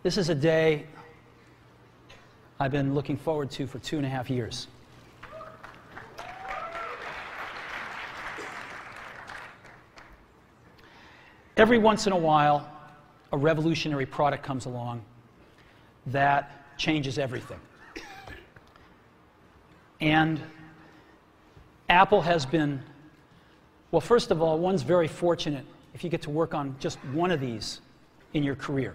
This is a day I've been looking forward to for 2.5 years. Every once in a while, a revolutionary product comes along that changes everything. And Apple has been, well, first of all, one's very fortunate if you get to work on just one of these in your career.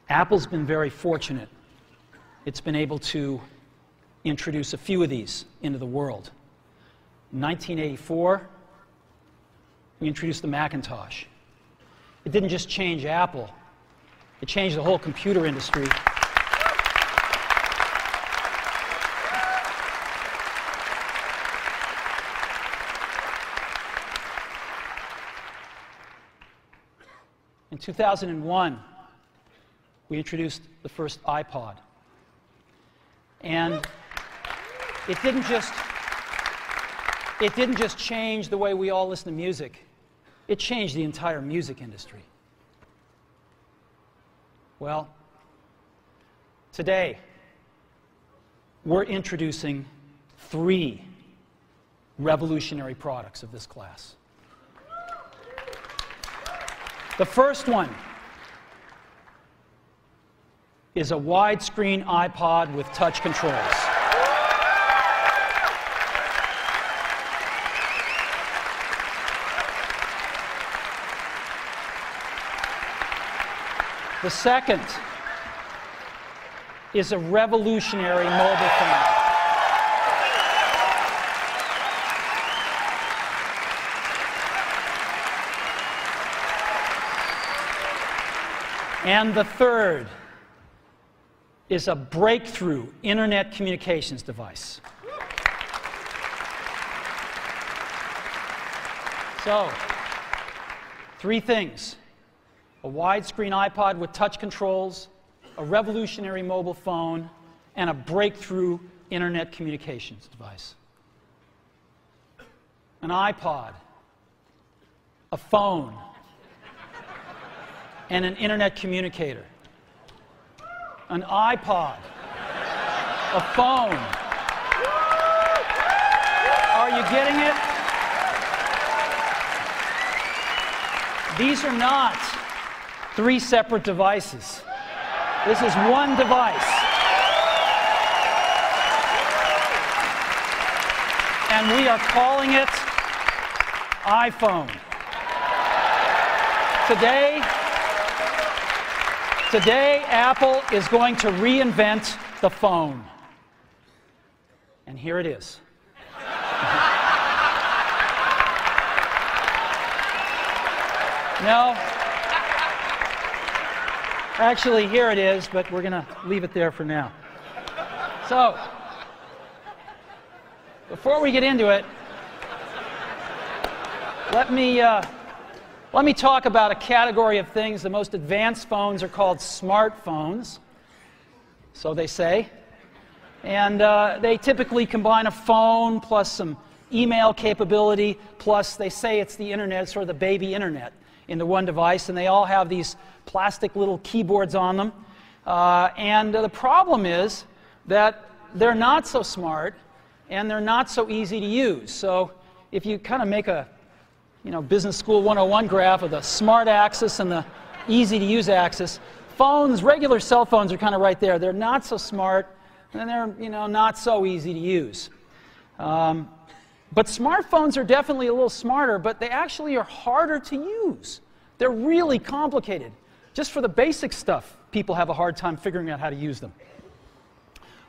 Apple's been very fortunate. It's been able to introduce a few of these into the world. In 1984, we introduced the Macintosh. It didn't just change Apple, it changed the whole computer industry. In 2001, we introduced the first iPod. And it didn't just change the way we all listen to music. It changed the entire music industry. Well, today, we're introducing 3 revolutionary products of this class. The first one is a widescreen iPod with touch controls. The second is a revolutionary mobile phone. And the third is a breakthrough internet communications device. So, 3 things: a widescreen iPod with touch controls, a revolutionary mobile phone, and a breakthrough internet communications device. An iPod, a phone, and an internet communicator. An iPod, a phone. Are you getting it? These are not 3 separate devices. This is one device. And we are calling it iPhone. Today, Apple is going to reinvent the phone. And here it is. No. Actually, here it is, but we're going to leave it there for now. So, before we get into it, let me talk about a category of things. The most advanced phones are called smartphones, so they say. And they typically combine a phone plus some email capability, plus they say it's the internet, sort of the baby internet, into one device, and they all have these plastic little keyboards on them. And the problem is that they're not so smart, and they're not so easy to use. So if you kind of make a Business School 101 graph of the smart axis and the easy to use axis, phones, regular cell phones are kind of right there. They're not so smart, and they're not so easy to use. But smartphones are definitely a little smarter, but they actually are harder to use. They're really complicated. Just for the basic stuff, people have a hard time figuring out how to use them.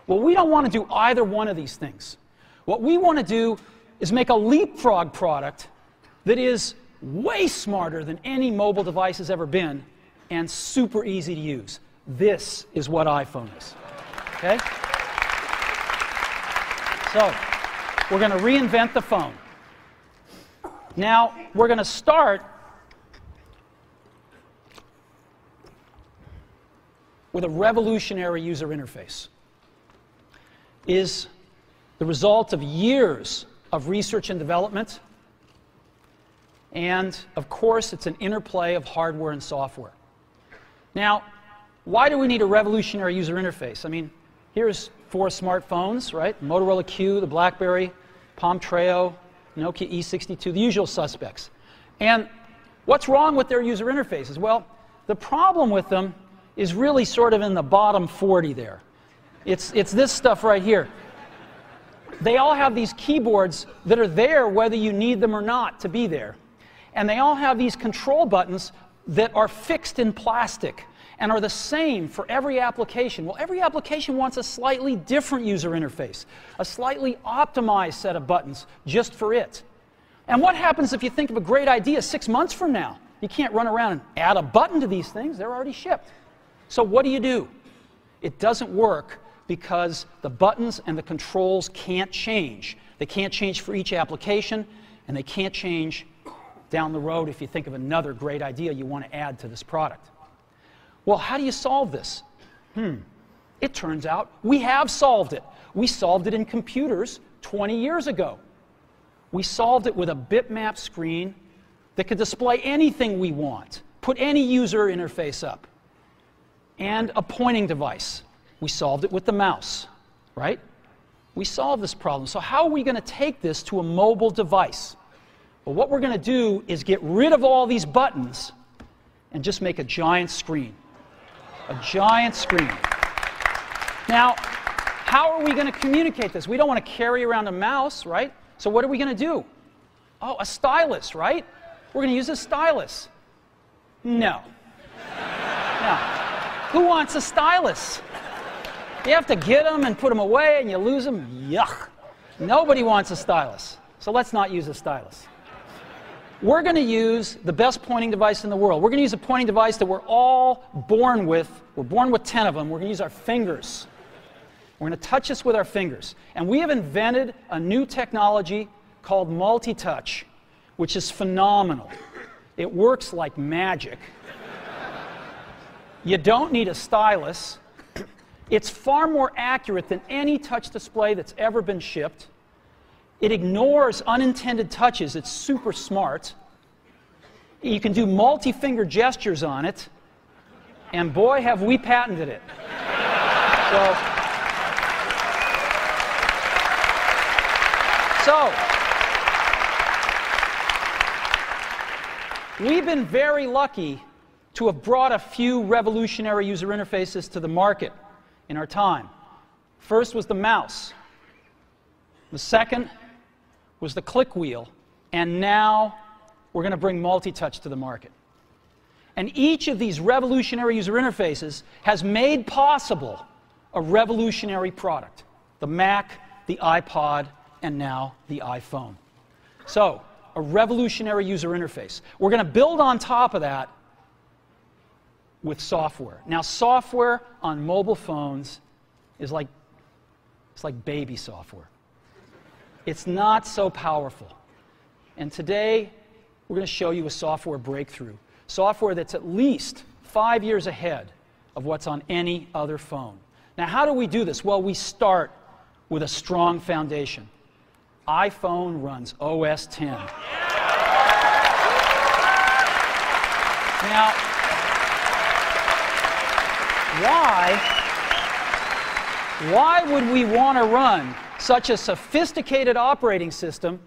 Well, we don't want to do either one of these things. What we want to do is make a leapfrog product that is way smarter than any mobile device has ever been and super easy to use. This is what iPhone is. Okay? So, we're going to reinvent the phone. Now, we're going to start with a revolutionary user interface. It is the result of years of research and development. And, of course, it's an interplay of hardware and software. Now, why do we need a revolutionary user interface? I mean, here's 4 smartphones, right? Motorola Q, the BlackBerry, Palm Treo, Nokia E62, the usual suspects. And what's wrong with their user interfaces? Well, the problem with them is really sort of in the bottom 40 there. It's this stuff right here. They all have these keyboards that are there whether you need them or not to be there. And they all have these control buttons that are fixed in plastic and are the same for every application. Well, every application wants a slightly different user interface, a slightly optimized set of buttons just for it. And what happens if you think of a great idea 6 months from now? You can't run around and add a button to these things. They're already shipped. So what do? It doesn't work because the buttons and the controls can't change. They can't change for each application, and they can't change down the road if you think of another great idea you want to add to this product. Well, how do you solve this? It turns out we have solved it. We solved it in computers 20 years ago. We solved it with a bitmap screen that could display anything we want, put any user interface up, and a pointing device. We solved it with the mouse, right? We solved this problem. So how are we going to take this to a mobile device? Well, what we're going to do is get rid of all these buttons and just make a giant screen. A giant screen. Now, how are we going to communicate this? We don't want to carry around a mouse, right? So what are we going to do? Oh, a stylus, right? We're going to use a stylus. No. No. Who wants a stylus? You have to get them and put them away and you lose them. Yuck. Nobody wants a stylus. So let's not use a stylus. We're going to use the best pointing device in the world. We're going to use a pointing device that we're all born with. We're born with 10 of them. We're going to use our fingers. We're going to touch this with our fingers. And we have invented a new technology called multi-touch, which is phenomenal. It works like magic. You don't need a stylus. It's far more accurate than any touch display that's ever been shipped. It ignores unintended touches. It's super smart. You can do multi-finger gestures on it. And boy, have we patented it. So, we've been very lucky to have brought a few revolutionary user interfaces to the market in our time. First was the mouse. The second was the click wheel. And now we're going to bring multi-touch to the market. And each of these revolutionary user interfaces has made possible a revolutionary product. The Mac, the iPod, and now the iPhone. So, a revolutionary user interface. We're going to build on top of that with software. Now, software on mobile phones is like baby software. It's not so powerful. And today, we're going to show you a software breakthrough. Software that's at least 5 years ahead of what's on any other phone. Now, how do we do this? Well, we start with a strong foundation. iPhone runs OS X. Now, why would we want to run such a sophisticated operating system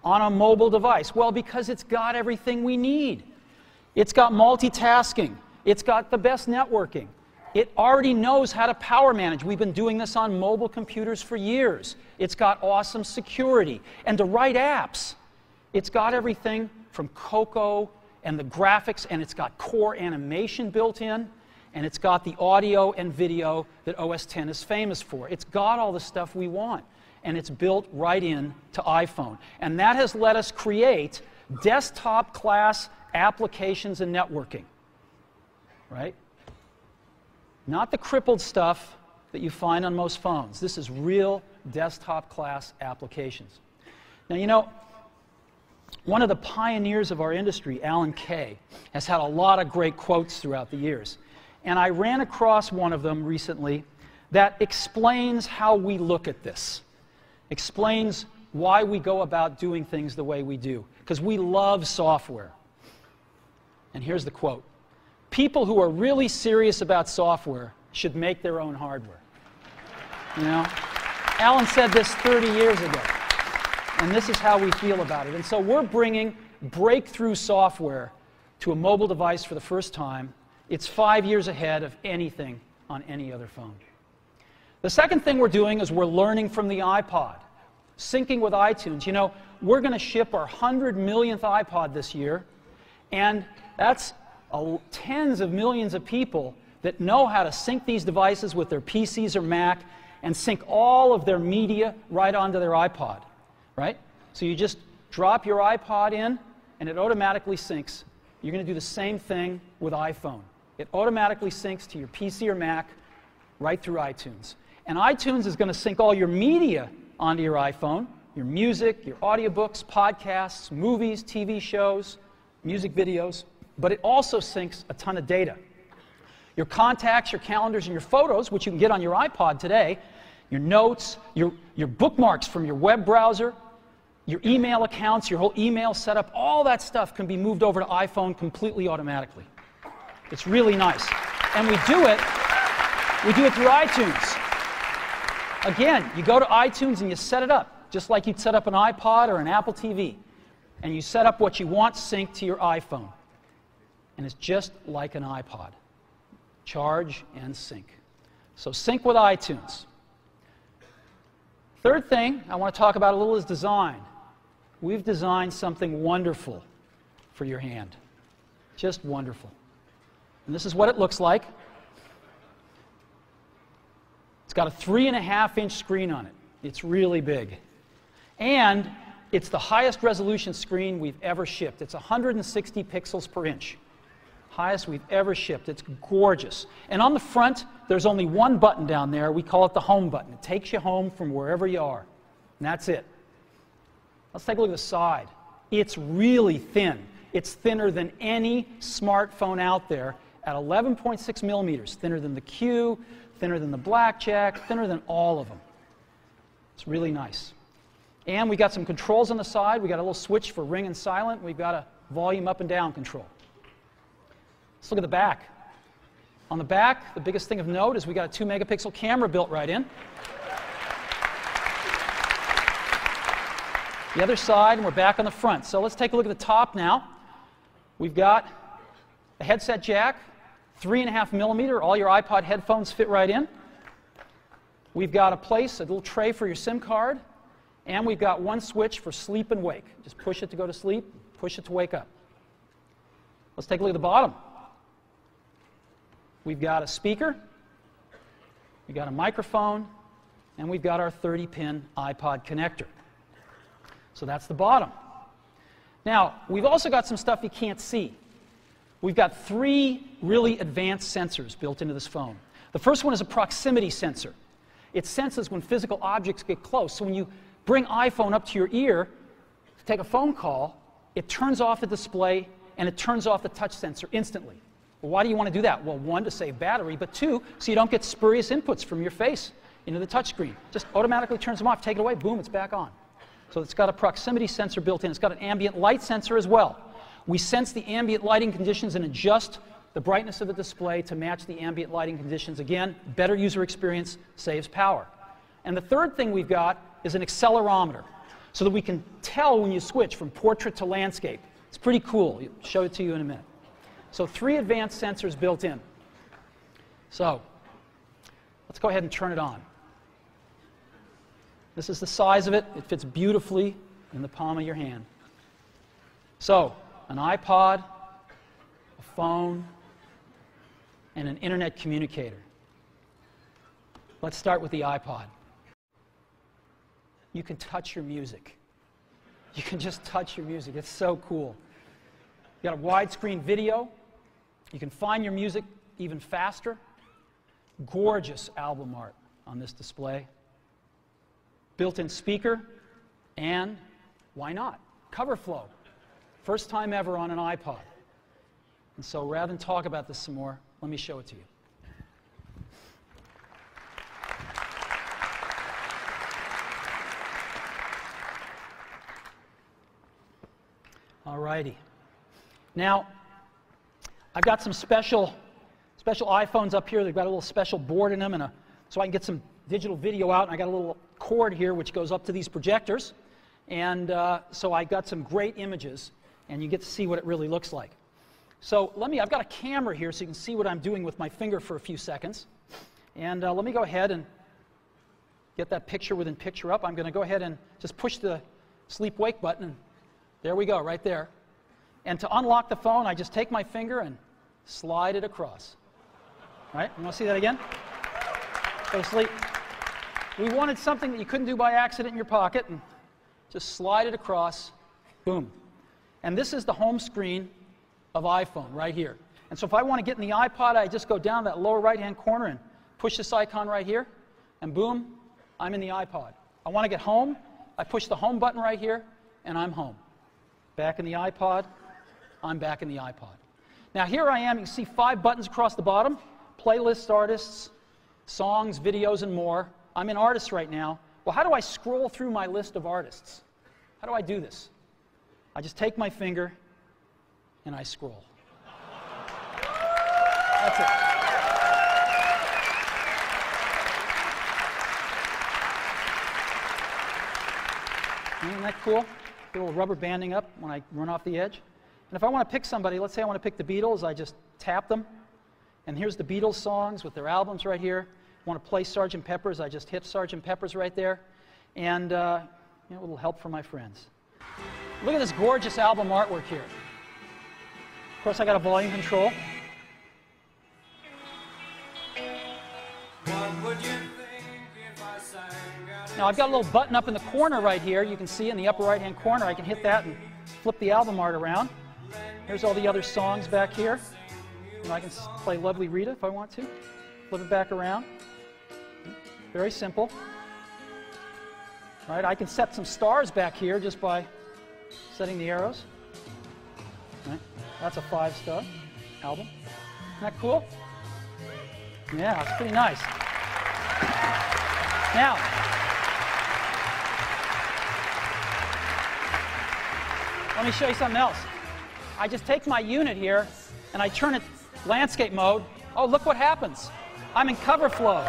on a mobile device? Well, because it's got everything we need. It's got multitasking. It's got the best networking. It already knows how to power manage. We've been doing this on mobile computers for years. It's got awesome security. And to write apps, it's got everything from Cocoa and the graphics, and it's got core animation built in, and it's got the audio and video that OS X is famous for. It's got all the stuff we want, and it's built right in to iPhone. And that has let us create desktop-class applications and networking, right? Not the crippled stuff that you find on most phones. This is real desktop-class applications. Now, you know, one of the pioneers of our industry, Alan Kay, has had a lot of great quotes throughout the years. And I ran across one of them recently that explains how we look at this, explains why we go about doing things the way we do, because we love software. And here's the quote: people who are really serious about software should make their own hardware. You know? Alan said this 30 years ago, and this is how we feel about it. And so we're bringing breakthrough software to a mobile device for the first time. It's 5 years ahead of anything on any other phone. The second thing we're doing is we're learning from the iPod, syncing with iTunes. You know, we're going to ship our 100 millionth iPod this year, and that's tens of millions of people that know how to sync these devices with their PCs or Mac and sync all of their media right onto their iPod, right? So you just drop your iPod in, and it automatically syncs. You're going to do the same thing with iPhone. It automatically syncs to your PC or Mac right through iTunes. And iTunes is going to sync all your media onto your iPhone, your music, your audiobooks, podcasts, movies, TV shows, music videos, but it also syncs a ton of data. Your contacts, your calendars, and your photos, which you can get on your iPod today, your notes, your bookmarks from your web browser, your email accounts, your whole email setup, all that stuff can be moved over to iPhone completely automatically. It's really nice. And we do it through iTunes. Again, you go to iTunes and you set it up, just like you'd set up an iPod or an Apple TV. And you set up what you want synced to your iPhone. And it's just like an iPod. Charge and sync. So sync with iTunes. Third thing I want to talk about a little is design. We've designed something wonderful for your hand. Just wonderful. And this is what it looks like. It's got a 3.5-inch screen on it. It's really big. And it's the highest resolution screen we've ever shipped. It's 160 pixels per inch. Highest we've ever shipped. It's gorgeous. And on the front, there's only one button down there. We call it the home button. It takes you home from wherever you are. And that's it. Let's take a look at the side. It's really thin. It's thinner than any smartphone out there at 11.6 millimeters. Thinner than the Q, thinner than the Blackjack, thinner than all of them. It's really nice. And we got some controls on the side. We got a little switch for ring and silent. We've got a volume up and down control. Let's look at the back. On the back, the biggest thing of note is we got a 2-megapixel camera built right in. The other side, and we're back on the front. So let's take a look at the top now. We've got a headset jack, 3.5 millimeter. All your iPod headphones fit right in. We've got a little tray for your SIM card. And we've got one switch for sleep and wake. Just push it to go to sleep, push it to wake up. Let's take a look at the bottom. We've got a speaker, we've got a microphone, and we've got our 30-pin iPod connector. So that's the bottom. Now, we've also got some stuff you can't see. We've got 3 really advanced sensors built into this phone. The first one is a proximity sensor. It senses when physical objects get close. So when you bring iPhone up to your ear to take a phone call, it turns off the display and it turns off the touch sensor instantly. Well, why do you want to do that? Well, 1, to save battery, but 2, so you don't get spurious inputs from your face into the touch screen. Just automatically turns them off, take it away, boom, it's back on. So it's got a proximity sensor built in. It's got an ambient light sensor as well. We sense the ambient lighting conditions and adjust the brightness of the display to match the ambient lighting conditions. Again, better user experience, saves power. And the third thing we've got is an accelerometer, so that we can tell when you switch from portrait to landscape. It's pretty cool. I'll show it to you in a minute. So 3 advanced sensors built in. So let's go ahead and turn it on. This is the size of it. It fits beautifully in the palm of your hand. So an iPod, a phone, and an internet communicator. Let's start with the iPod. You can touch your music. You can just touch your music. It's so cool. You got a widescreen video. You can find your music even faster. Gorgeous album art on this display. Built-in speaker, and why not? Cover flow. First time ever on an iPod. And so rather than talk about this some more, let me show it to you. All righty. Now, I've got some special iPhones up here. They've got a little special board in them, and so I can get some digital video out. And I got a little cord here which goes up to these projectors, and so I got some great images, and you get to see what it really looks like. So I've got a camera here so you can see what I'm doing with my finger for a few seconds. And let me go ahead and get that picture within picture up. I'm going to go ahead and just push the sleep-wake button, and there we go, right there. And to unlock the phone, I just take my finger and slide it across. Right? You want to see that again? Go to sleep. We wanted something that you couldn't do by accident in your pocket, and just slide it across. Boom. And this is the home screen of iPhone right here. And so if I want to get in the iPod, I just go down that lower right-hand corner and push this icon right here, and boom, I'm in the iPod. I want to get home, I push the home button right here, and I'm home. Back in the iPod, I'm back in the iPod. Now here I am, you can see 5 buttons across the bottom: playlists, artists, songs, videos, and more. I'm in artists right now. Well, how do I scroll through my list of artists? How do I do this? I just take my finger and I scroll. That's it. Isn't that cool? A little rubber banding up when I run off the edge. And if I want to pick somebody, let's say I want to pick the Beatles, I just tap them. And here's the Beatles songs with their albums right here. I want to play Sgt. Pepper's, I just hit Sgt. Pepper's right there. And a little help from my friends. Look at this gorgeous album artwork here. Of course, I got a volume control. Now I've got a little button up in the corner right here. You can see in the upper right-hand corner. I can hit that and flip the album art around. Here's all the other songs back here. And I can play Lovely Rita if I want to. Flip it back around. Very simple. Right? I can set some stars back here just by setting the arrows. Right? That's a 5-star album. Isn't that cool? Yeah, it's pretty nice. Now, let me show you something else. I just take my unit here and I turn it landscape mode. Oh, look what happens. I'm in cover flow.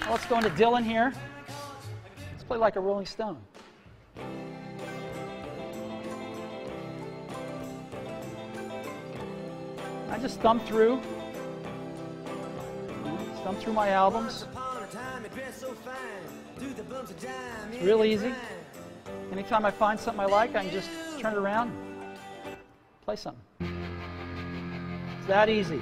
Well, let's go into Dylan here. Let's play like a Rolling Stone. I just thumb through my albums. It's real easy. Anytime I find something I like, I can just turn it around, play something. It's that easy.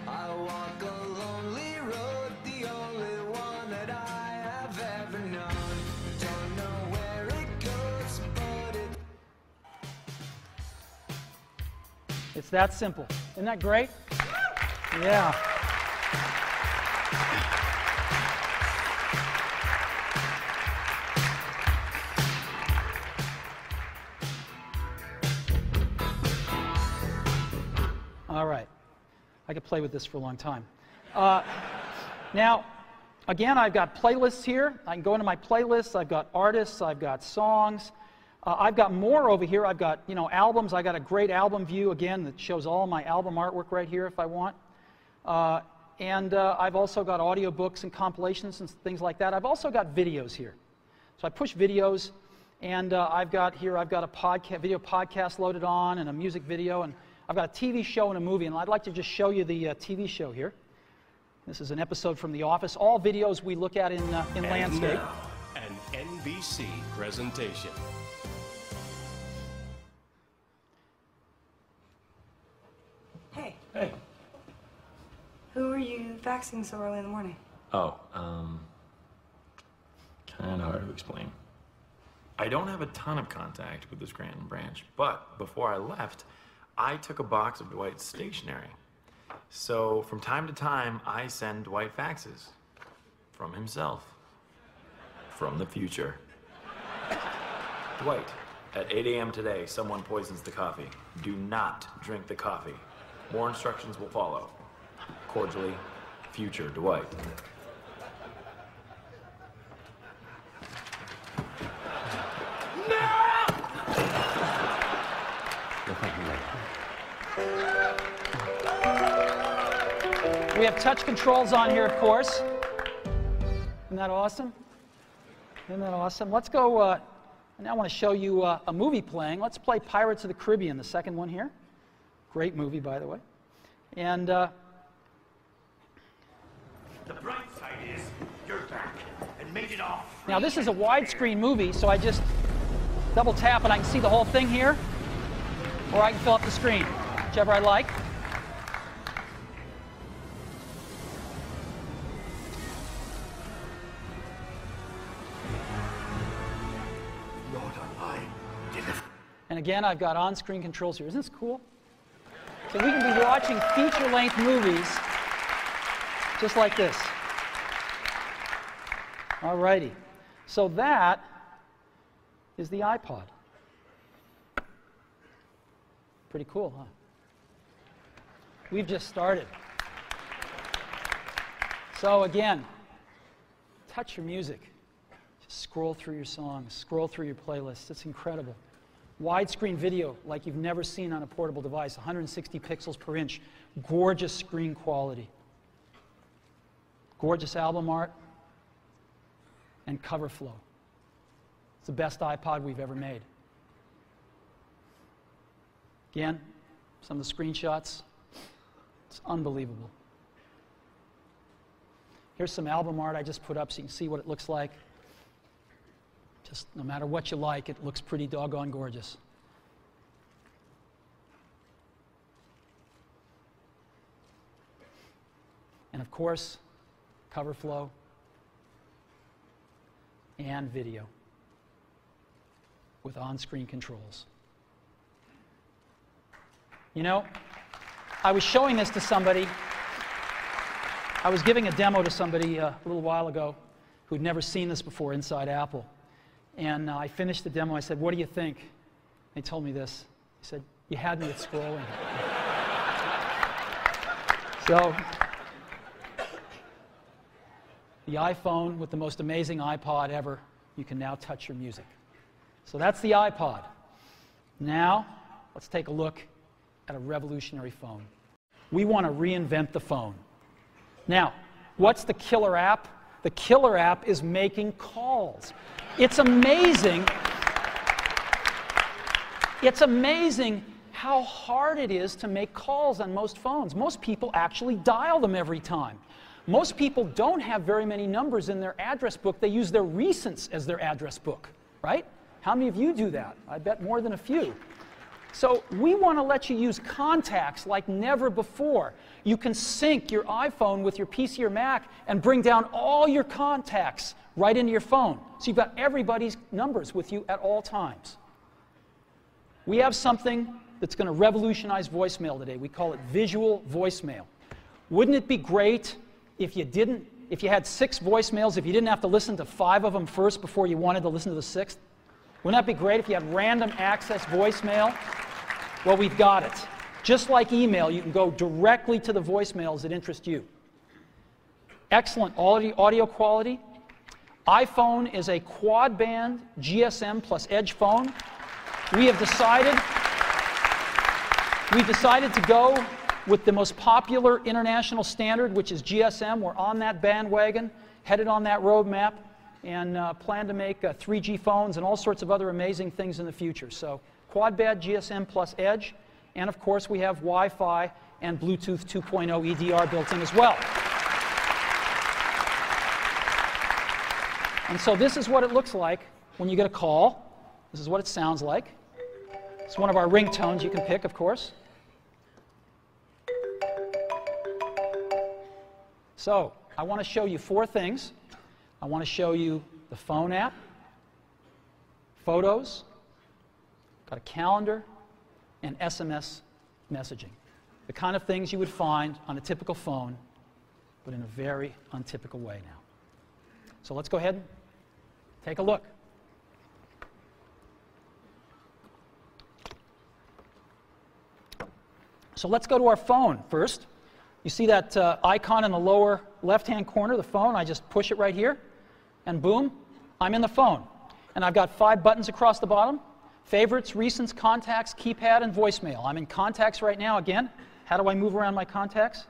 I walk a lonely road, the only one that I have ever known. Don't know where it goes, but It's that simple. Isn't that great? Yeah. All right. I could play with this for a long time. Now, again, I've got playlists here. I can go into my playlists. I've got artists. I've got songs. I've got more over here. I've got, albums. I got a great album view, again, that shows all my album artwork right here if I want. And I've also got audiobooks and compilations and things like that. I've also got videos here. So I push videos, and I've got a video podcast loaded on and a music video, and I've got a TV show and a movie, and I'd like to just show you the TV show here. This is an episode from The Office. All videos we look at in landscape. Now, an NBC presentation. Hey. Hey. Who are you faxing so early in the morning? Oh, kind of hard to explain. I don't have a ton of contact with the Scranton branch, but before I left, I took a box of Dwight's stationery. So from time to time, I send Dwight faxes. From himself. From the future. Dwight, at 8 a.m. today, someone poisons the coffee. Do not drink the coffee. More instructions will follow. Cordially, future Dwight. We have touch controls on here, of course. Isn't that awesome? Isn't that awesome? Let's go, now I want to show you a movie playing. Let's play Pirates of the Caribbean, the second one here. Great movie, by the way. And the bright side is you're back and made it off. now this is a widescreen movie, so I just double tap and I can see the whole thing here, or I can fill up the screen, whichever I like. And again, I've got on-screen controls here. Isn't this cool? So we can be watching feature-length movies just like this. All righty. So that is the iPod. Pretty cool, huh? We've just started. So again, touch your music. Just scroll through your songs, scroll through your playlists. It's incredible. Widescreen video like you've never seen on a portable device, 160 pixels per inch, gorgeous screen quality, gorgeous album art, and cover flow. It's the best iPod we've ever made. Again, some of the screenshots, it's unbelievable. Here's some album art I just put up so you can see what it looks like. Just no matter what you like, it looks pretty doggone gorgeous. And of course, cover flow and video with on-screen controls. You know, I was showing this to somebody. I was giving a demo to somebody a little while ago who'd never seen this before inside Apple. And I finished the demo. I said, "What do you think?" They told me this. He said, "You had me at scrolling." So, the iPhone with the most amazing iPod ever, you can now touch your music. So that's the iPod. Now, let's take a look at a revolutionary phone. We want to reinvent the phone. Now, what's the killer app? The killer app is making calls. It's amazing. It's amazing how hard it is to make calls on most phones. Most people actually dial them every time. Most people don't have very many numbers in their address book. They use their recents as their address book, right? How many of you do that? I bet more than a few. So we want to let you use contacts like never before. You can sync your iPhone with your PC or Mac and bring down all your contacts right into your phone. So you've got everybody's numbers with you at all times. We have something that's going to revolutionize voicemail today. We call it visual voicemail. Wouldn't it be great if you had 6 voicemails, if you didn't have to listen to 5 of them first before you wanted to listen to the 6th? Wouldn't that be great if you had random access voicemail? Well, we've got it. Just like email, you can go directly to the voicemails that interest you. Excellent audio quality. iPhone is a quad-band GSM plus Edge phone. We've decided to go with the most popular international standard, which is GSM. We're on that bandwagon, headed on that roadmap, and plan to make 3G phones and all sorts of other amazing things in the future. So quad-band GSM plus Edge, and of course we have Wi-Fi and Bluetooth 2.0 EDR built in as well. And so this is what it looks like when you get a call. This is what it sounds like. It's one of our ringtones you can pick, of course. So I want to show you 4 things. I want to show you the phone app, photos, got a calendar, and SMS messaging. The kind of things you would find on a typical phone, but in a very untypical way now. So let's go ahead and take a look. So let's go to our phone first. You You see that icon in the lower left-hand corner, the phone? I just push it right here, and boom, I'm in the phone. And I've got 5 buttons across the bottom: favorites, recents, contacts, keypad, and voicemail. I'm in contacts right now again. How do I move around my contacts?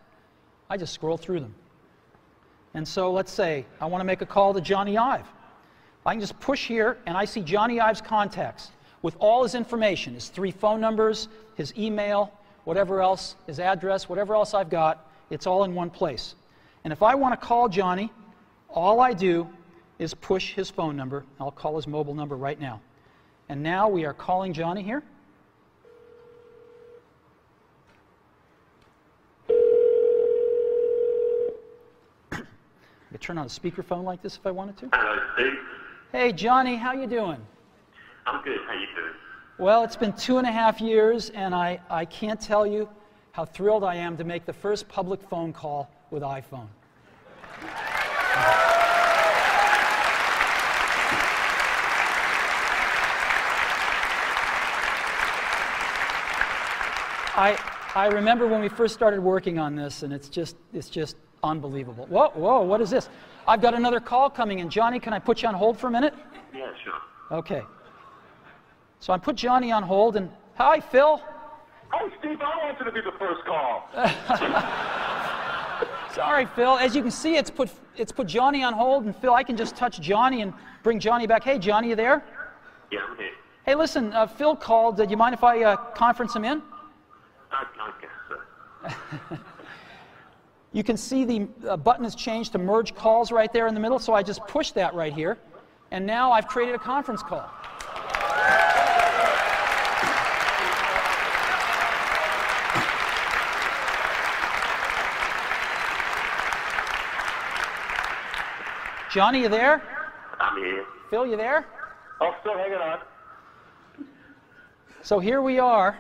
I just scroll through them. And so let's say I want to make a call to Johnny Ive. I can just push here, and I see Johnny Ive's contacts with all his information, his 3 phone numbers, his email, whatever else, his address, whatever else I've got, it's all in one place. And if I want to call Johnny, all I do is push his phone number. I'll call his mobile number right now. And now we are calling Johnny here. I could turn on a speakerphone like this if I wanted to. Hello, Steve. Hey, Johnny, how you doing? I'm good. How you doing? Well, it's been 2.5 years, and I can't tell you how thrilled I am to make the first public phone call with iPhone. I remember when we first started working on this, and it's just unbelievable. Whoa, whoa, what is this? I've got another call coming in. Johnny, can I put you on hold for a minute? Yeah, sure. Okay. So I put Johnny on hold, and hi, Phil. Oh, Steve, I wanted to be the first call. Sorry, Phil. As you can see, it's put Johnny on hold, and Phil, I can just touch Johnny and bring Johnny back. Hey, Johnny, you there? Yeah, I'm here. Hey, listen, Phil called. Do you mind if I conference him in? I guess so. You can see the button has changed to merge calls right there in the middle, so I just pushed that right here, and now I've created a conference call. Johnny, you there? I'm here. Phil, you there? Oh, still hanging on. So here we are.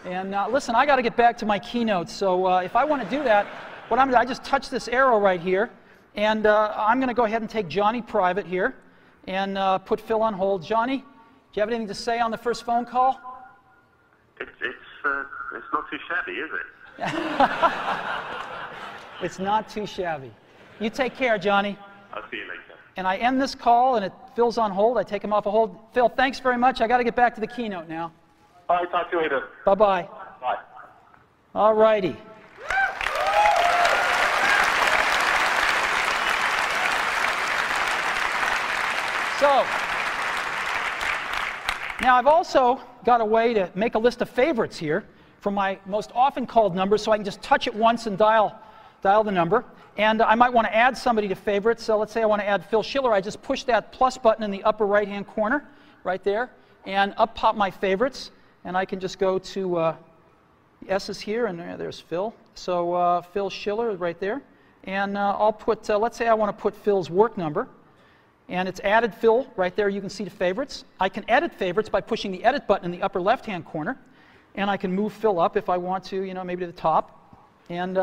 And listen, I got to get back to my keynote. So if I want to do that, what I'm going to do, I just touch this arrow right here. And I'm going to go ahead and take Johnny private here and put Phil on hold. Johnny, do you have anything to say on the first phone call? It's not too shabby, is it? It's not too shabby. You take care, Johnny. I'll see you later. And I end this call, and Phil's on hold. I take him off a hold. Phil, thanks very much. I got to get back to the keynote now. All right, talk to you later. Bye-bye. Bye. All righty. So, now I've also got a way to make a list of favorites here from my most often called numbers, so I can just touch it once and dial the number. And I might want to add somebody to favorites. So let's say I want to add Phil Schiller. I just push that plus button in the upper right-hand corner right there, and up pop my favorites. And I can just go to the S's here, and there's Phil. So Phil Schiller right there. And I'll put, let's say I want to put Phil's work number. And it's added Phil right there. You can see the favorites. I can edit favorites by pushing the edit button in the upper left-hand corner. And I can move Phil up if I want to, you know, maybe to the top. And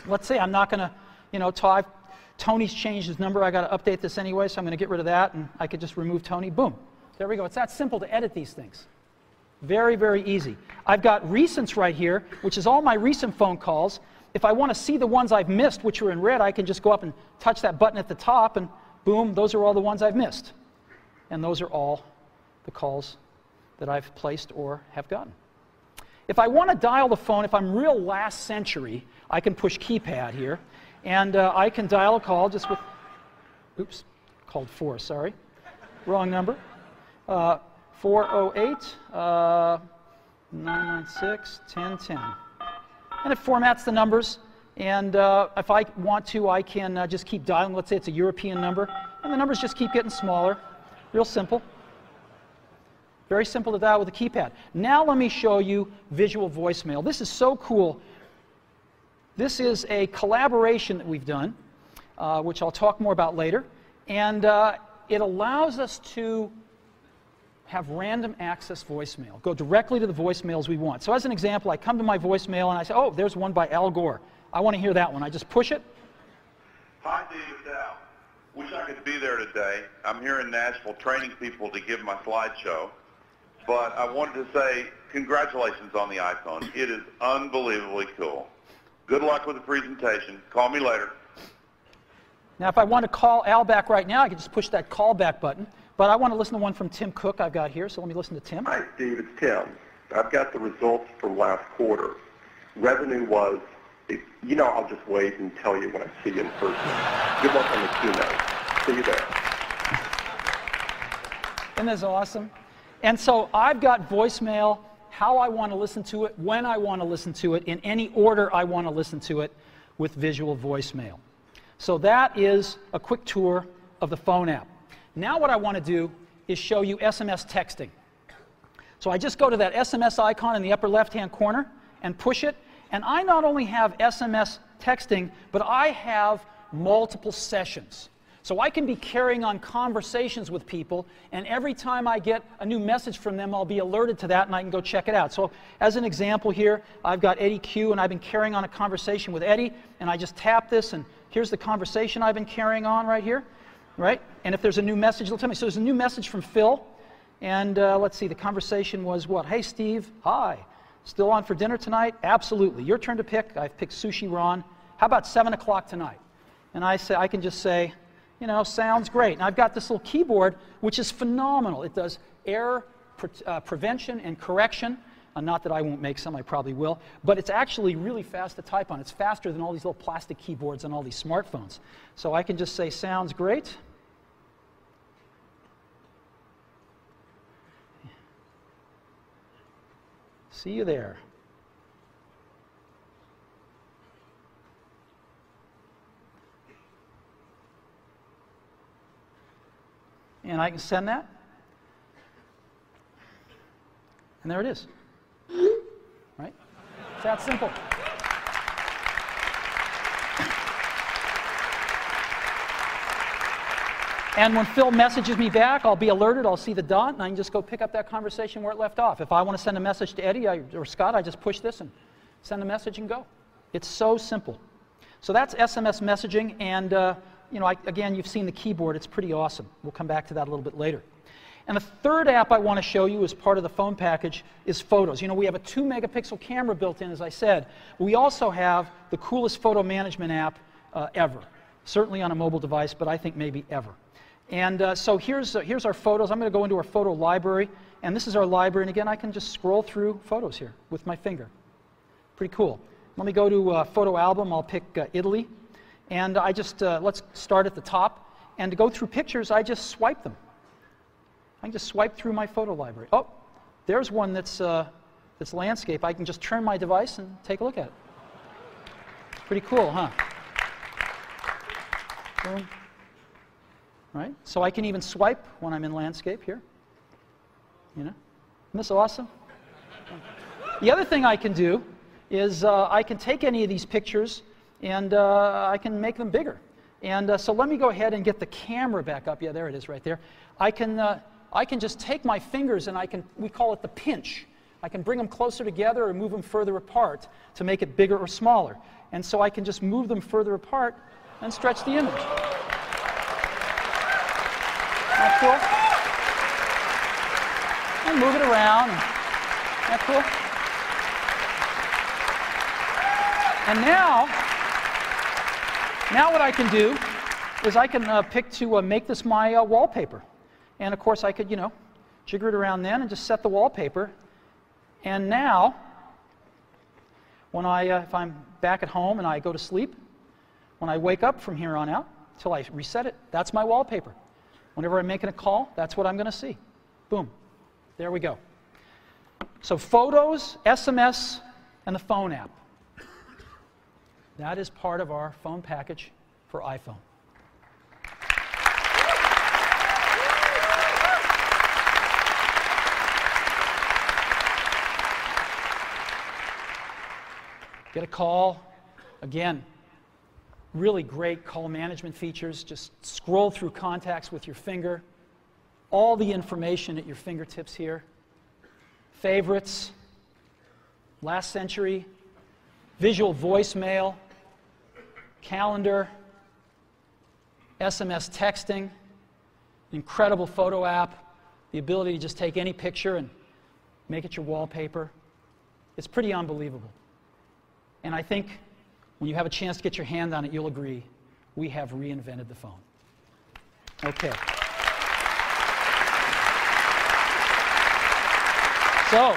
let's say I'm not going to, you know, Tony's changed his number. I got to update this anyway, so I'm going to get rid of that. And I could just remove Tony. Boom. There we go. It's that simple to edit these things. Very, very easy. I've got recents right here, which is all my recent phone calls. If I want to see the ones I've missed, which are in red, I can just go up and touch that button at the top, and boom, those are all the ones I've missed. And those are all the calls that I've placed or have gotten. If I want to dial the phone, if I'm real last century, I can push keypad here, and I can dial a call just with, oops, called 4, sorry, wrong number. 408-996-1010. And it formats the numbers, and if I want to, I can just keep dialing. Let's say it's a European number, and the numbers just keep getting smaller. Real simple. Very simple to dial with a keypad. Now let me show you visual voicemail. This is so cool. This is a collaboration that we've done, which I'll talk more about later, and it allows us to have random access voicemail, go directly to the voicemails we want. So as an example, I come to my voicemail and I say, oh, there's one by Al Gore. I want to hear that one. I just push it. Hi, Dave, it's Al. Wish I could be there today. I'm here in Nashville training people to give my slideshow. But I wanted to say congratulations on the iPhone. It is unbelievably cool. Good luck with the presentation. Call me later. Now, if I want to call Al back right now, I can just push that call back button. But I want to listen to one from Tim Cook I've got here, so let me listen to Tim. Hi, Steve. It's Tim. I've got the results from last quarter. Revenue was, I'll just wait and tell you when I see you in person. Good luck on the keynote. See you there. Isn't this awesome? And so I've got voicemail, how I want to listen to it, when I want to listen to it, in any order I want to listen to it with visual voicemail. So that is a quick tour of the phone app. Now what I want to do is show you SMS texting. So I just go to that SMS icon in the upper left-hand corner and push it, and I not only have SMS texting, but I have multiple sessions. So I can be carrying on conversations with people, and every time I get a new message from them, I'll be alerted to that, and I can go check it out. So as an example here, I've got Eddie Q, and I've been carrying on a conversation with Eddie, and I just tap this, and here's the conversation I've been carrying on right here, right? And if there's a new message, it'll tell me. So there's a new message from Phil, and let's see, the conversation was what? Hey, Steve, hi. Still on for dinner tonight? Absolutely. Your turn to pick. I've picked sushi Ron. How about 7 o'clock tonight? And I can just say, sounds great. And I've got this little keyboard, which is phenomenal. It does error prevention and correction. Not that I won't make some, I probably will. But it's actually really fast to type on. It's faster than all these little plastic keyboards on all these smartphones. So I can just say, sounds great. See you there. And I can send that. And there it is. Right? It's that simple. And when Phil messages me back, I'll be alerted, I'll see the dot, and I can just go pick up that conversation where it left off. If I want to send a message to Eddie or Scott, I just push this and send a message and go. It's so simple. So that's SMS messaging, and again, you've seen the keyboard. It's pretty awesome. We'll come back to that a little bit later. And the third app I want to show you as part of the phone package is Photos. We have a 2-megapixel camera built in, as I said. We also have the coolest photo management app ever. Certainly on a mobile device, but I think maybe ever. And so here's our photos. I'm going to go into our photo library, and this is our library. And again, I can just scroll through photos here with my finger. Pretty cool. Let me go to photo album. I'll pick Italy. And I just, let's start at the top. And to go through pictures, I just swipe them. I can just swipe through my photo library. Oh, there's one that's landscape. I can just turn my device and take a look at it. Pretty cool, huh? Boom. Right? So I can even swipe when I'm in landscape here. Isn't this awesome? The other thing I can do is I can take any of these pictures and I can make them bigger. And so let me go ahead and get the camera back up. Yeah, there it is right there. I can just take my fingers and we call it the pinch. I can bring them closer together or move them further apart to make it bigger or smaller. And so I can just move them further apart and stretch the image. That cool? And move it around. That cool? And now what I can do is I can pick to make this my wallpaper. And of course I could, jigger it around then and just set the wallpaper. And now, when if I'm back at home and I go to sleep, when I wake up from here on out, until I reset it, that's my wallpaper. Whenever I'm making a call, that's what I'm going to see. Boom. There we go. So photos, SMS, and the phone app. That is part of our phone package for iPhone. Get a call. Again, really great call management features. Just scroll through contacts with your finger. All the information at your fingertips here. Favorites, last century, visual voicemail, calendar, SMS texting, incredible photo app, the ability to just take any picture and make it your wallpaper. It's pretty unbelievable. And I think when you have a chance to get your hand on it, you'll agree, we have reinvented the phone. Okay. So,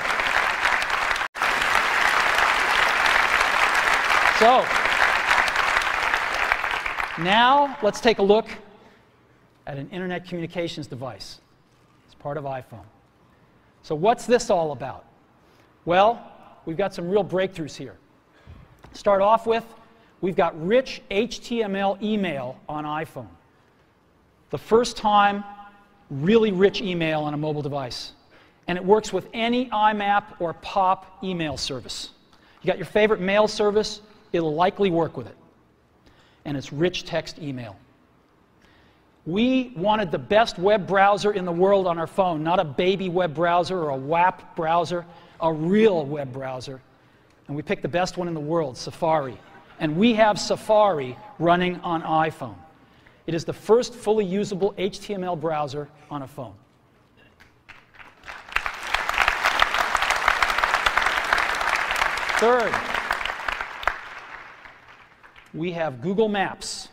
now let's take a look at an internet communications device. It's part of iPhone. So what's this all about? Well, we've got some real breakthroughs here. Start off with, we've got rich HTML email on iPhone. The first time, really rich email on a mobile device. And it works with any IMAP or POP email service. You got your favorite mail service, it'll likely work with it. And it's rich text email. We wanted the best web browser in the world on our phone, not a baby web browser or a WAP browser, a real web browser. And we picked the best one in the world, Safari. And we have Safari running on iPhone. It is the first fully usable HTML browser on a phone. Third, we have Google Maps.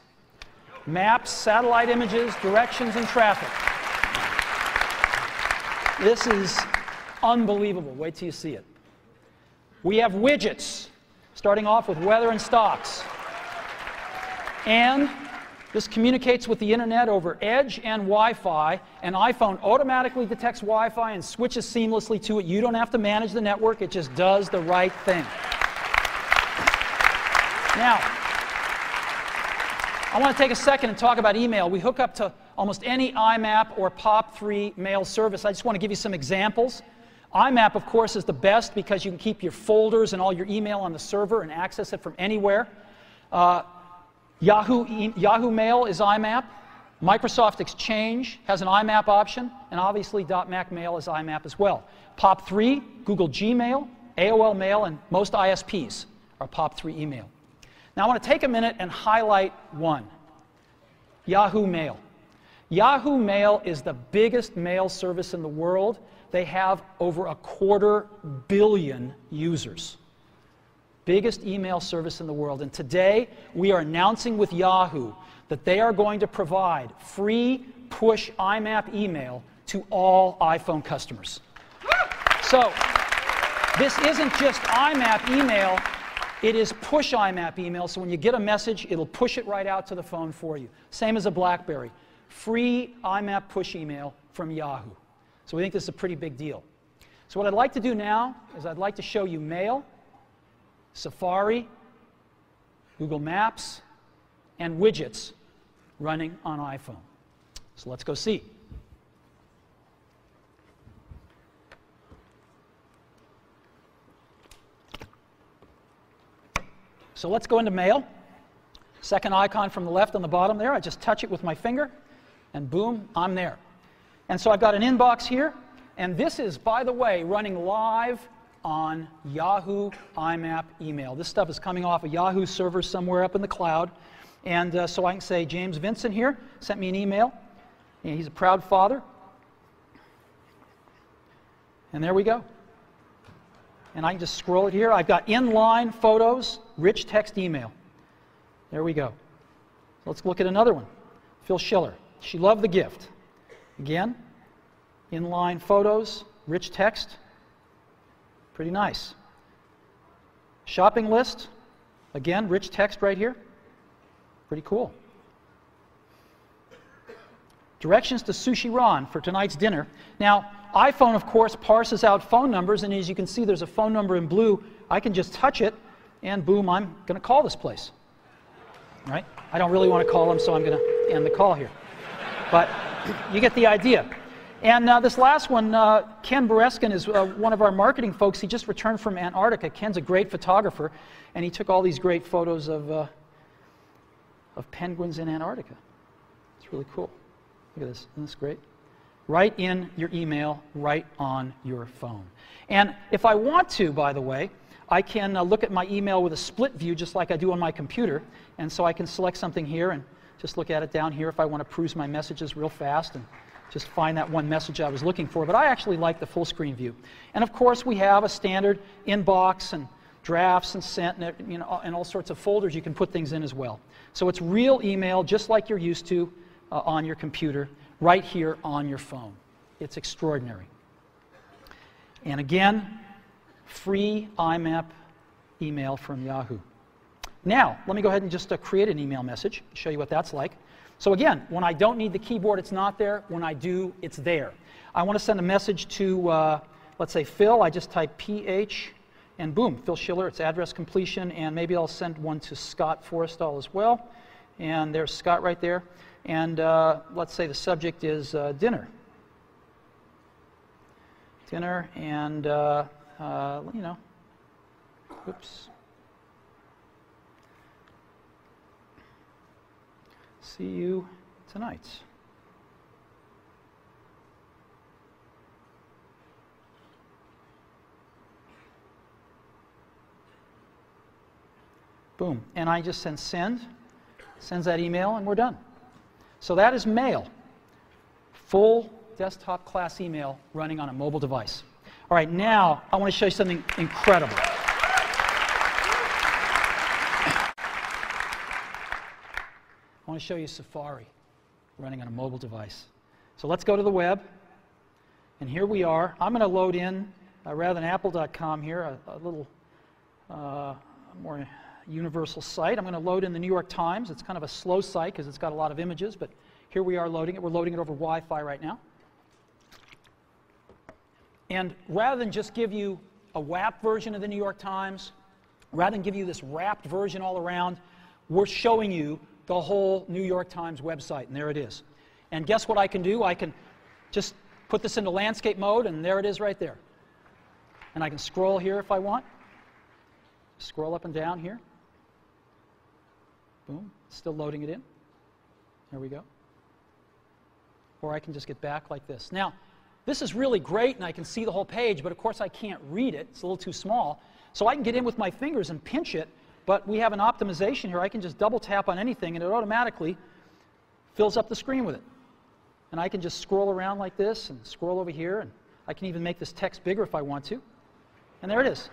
Maps, satellite images, directions, and traffic. This is unbelievable. Wait till you see it. We have widgets, starting off with weather and stocks. And this communicates with the internet over Edge and Wi-Fi, and iPhone automatically detects Wi-Fi and switches seamlessly to it. You don't have to manage the network, it just does the right thing. Now, I want to take a second and talk about email. We hook up to almost any IMAP or POP3 mail service. I just want to give you some examples. IMAP, of course, is the best because you can keep your folders and all your email on the server and access it from anywhere. Yahoo Mail is IMAP. Microsoft Exchange has an IMAP option, and obviously .Mac Mail is IMAP as well. POP3, Google Gmail, AOL Mail, and most ISPs are POP3 email. Now I want to take a minute and highlight one, Yahoo Mail. Yahoo Mail is the biggest mail service in the world. They have over 250 million users. Biggest email service in the world. And today, we are announcing with Yahoo that they are going to provide free push IMAP email to all iPhone customers. So, this isn't just IMAP email, it is push IMAP email. So when you get a message, it'll push it right out to the phone for you. Same as a BlackBerry. Free IMAP push email from Yahoo. So we think this is a pretty big deal. So what I'd like to do now is I'd like to show you Mail, Safari, Google Maps, and widgets running on iPhone. So let's go see. So let's go into Mail. Second icon from the left on the bottom there. I just touch it with my finger, and boom, I'm there. And so I've got an inbox here, and this is, by the way, running live on Yahoo IMAP email. This stuff is coming off a Yahoo server somewhere up in the cloud. And so I can say, James Vincent here sent me an email. And he's a proud father. And there we go. And I can just scroll it here. I've got inline photos, rich text email. There we go. Let's look at another one. Phil Schiller. She loved the gift. Again, inline photos, rich text. Pretty nice. Shopping list. Again, rich text right here. Pretty cool. Directions to Sushi Ron for tonight's dinner. Now, iPhone, of course, parses out phone numbers, and as you can see, there's a phone number in blue. I can just touch it, and boom, I'm going to call this place. Right? I don't really want to call them, so I'm going to end the call here. But you get the idea. And this last one, Ken Bereskin is one of our marketing folks. He just returned from Antarctica. Ken's a great photographer, and he took all these great photos of penguins in Antarctica. It's really cool. Look at this. Isn't this great? Right in your email, right on your phone. And if I want to, by the way, I can look at my email with a split view just like I do on my computer. And so I can select something here and just look at it down here if I want to peruse my messages real fast and just find that one message I was looking for. But I actually like the full screen view. And of course, we have a standard inbox and drafts and sent, and, you know, and all sorts of folders you can put things in as well. So it's real email, just like you're used to on your computer, right here on your phone. It's extraordinary. And again, free IMAP email from Yahoo. Now, let me go ahead and just create an email message, show you what that's like. So again, when I don't need the keyboard, it's not there. When I do, it's there. I want to send a message to, let's say, Phil. I just type PH, and boom, Phil Schiller, it's address completion, and maybe I'll send one to Scott Forrestal as well. And there's Scott right there. And let's say the subject is dinner. Dinner, and, you know, oops. See you tonight. Boom. And I just sends that email, and we're done. So that is mail. Full desktop class email running on a mobile device. All right, now I want to show you something incredible. I want to show you Safari running on a mobile device. So let's go to the web, and here we are. I'm going to load in, rather than apple.com here, a little more universal site. I'm going to load in the New York Times. It's kind of a slow site because it's got a lot of images, but here we are loading it. We're loading it over Wi-Fi right now. And rather than just give you a WAP version of the New York Times, rather than give you this wrapped version all around, we're showing you the whole New York Times website, and there it is. And guess what I can do? I can just put this into landscape mode, and there it is right there. And I can scroll here if I want. Scroll up and down here. Boom, still loading it in. There we go. Or I can just get back like this. Now, this is really great, and I can see the whole page, but of course I can't read it. It's a little too small. So I can get in with my fingers and pinch it, but we have an optimization here. I can just double tap on anything, and it automatically fills up the screen with it. And I can just scroll around like this and scroll over here, and I can even make this text bigger if I want to. And there it is.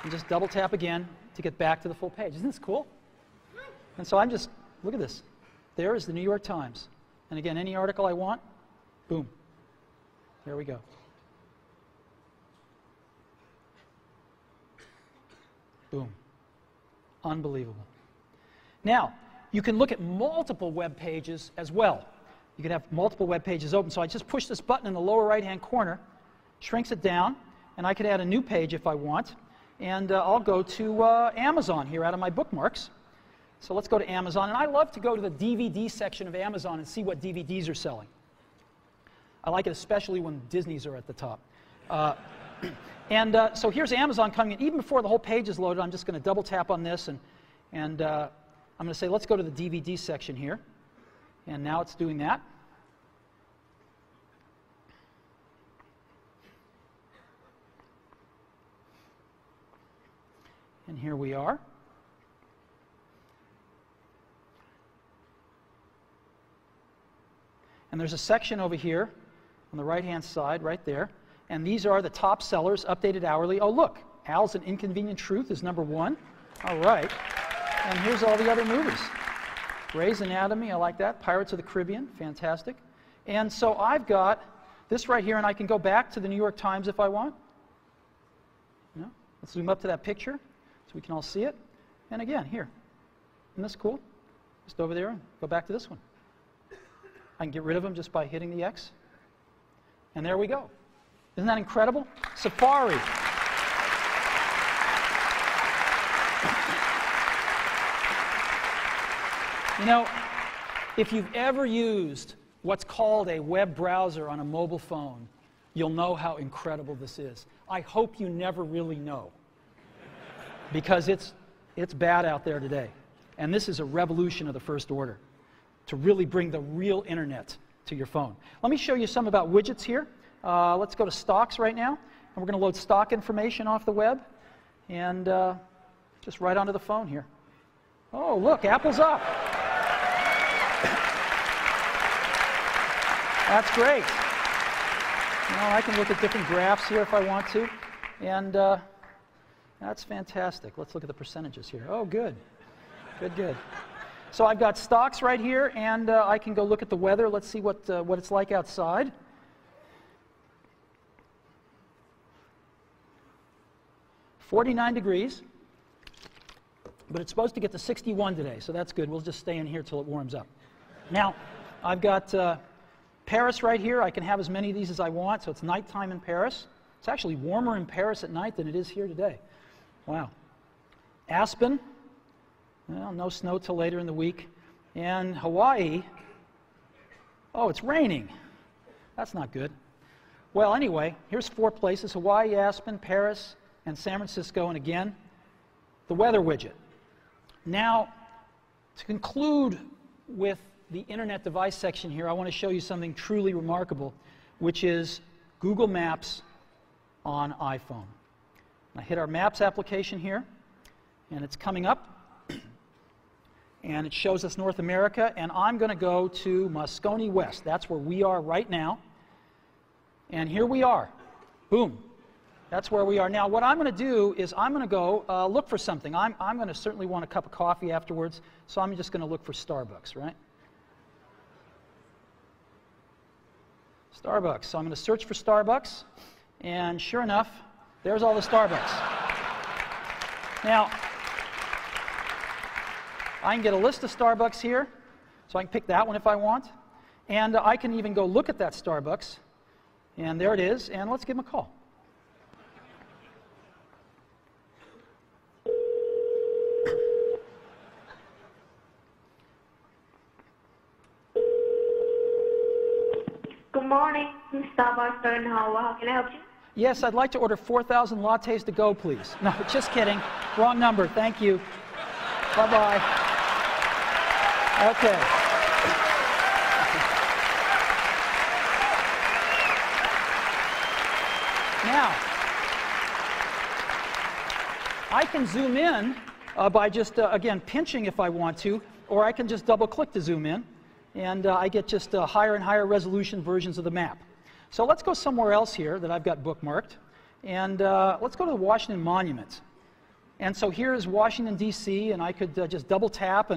And just double tap again to get back to the full page. Isn't this cool? And so I'm just, look at this. There is the New York Times. And again, any article I want, boom. There we go. Boom. Unbelievable. Now, you can look at multiple web pages as well. You can have multiple web pages open. So I just push this button in the lower right-hand corner, shrinks it down, and I could add a new page if I want. And I'll go to Amazon here out of my bookmarks. So let's go to Amazon. And I love to go to the DVD section of Amazon and see what DVDs are selling. I like it especially when Disney's are at the top. So here's Amazon coming in. Even before the whole page is loaded, I'm just going to double tap on this. And I'm going to say, let's go to the DVD section here. And now it's doing that. And here we are. And there's a section over here on the right-hand side, right there. And these are the top sellers, updated hourly. Oh, look, Al's An Inconvenient Truth is #1. All right. And here's all the other movies. Grey's Anatomy, I like that. Pirates of the Caribbean, fantastic. And so I've got this right here, and I can go back to the New York Times if I want. You know, let's zoom up to that picture so we can all see it. And again, here. Isn't this cool? Just over there and go back to this one. I can get rid of them just by hitting the X. And there we go. Isn't that incredible? Safari. You know, if you've ever used what's called a web browser on a mobile phone, you'll know how incredible this is. I hope you never really know, because it's bad out there today. And this is a revolution of the first order, to really bring the real internet to your phone. Let me show you some about widgets here. Let's go to stocks right now, and we're going to load stock information off the web, and just right onto the phone here. Oh, look, Apple's up. That's great. Well, I can look at different graphs here if I want to. And that's fantastic. Let's look at the percentages here. Oh, good. Good, good. So I've got stocks right here, and I can go look at the weather. Let's see what it's like outside. "49 degrees, but it's supposed to get to 61 today, so that's good. We'll just stay in here till it warms up. Now, I've got Paris right here. I can have as many of these as I want, so it's nighttime in Paris. It's actually warmer in Paris at night than it is here today. Wow. Aspen, well, no snow till later in the week. And Hawaii, oh, it's raining. That's not good. Well, anyway, here's 4 places: Hawaii, Aspen, Paris, and San Francisco. And again, the weather widget. Now, to conclude with the Internet device section here, I want to show you something truly remarkable, which is Google Maps on iPhone. I hit our Maps application here, and it's coming up, and it shows us North America, and I'm going to go to Moscone West. That's where we are right now, and here we are. Boom. That's where we are. Now, what I'm going to do is I'm going to go look for something. I'm going to certainly want a cup of coffee afterwards, so I'm just going to look for Starbucks, right? Starbucks. So I'm going to search for Starbucks, and sure enough, there's all the Starbucks. Now, I can get a list of Starbucks here, so I can pick that one if I want, and I can even go look at that Starbucks, and there it is, and let's give them a call. Good morning, Starbucks in Howard. How can I help you? Yes, I'd like to order 4,000 lattes to go, please. No, just kidding. Wrong number. Thank you. Bye-bye. Okay. Now, I can zoom in by just, again, pinching if I want to, or I can just double-click to zoom in, and I get just higher and higher resolution versions of the map. So let's go somewhere else here that I've got bookmarked, and let's go to the Washington Monument. And so here's Washington, D.C., and I could just double tap,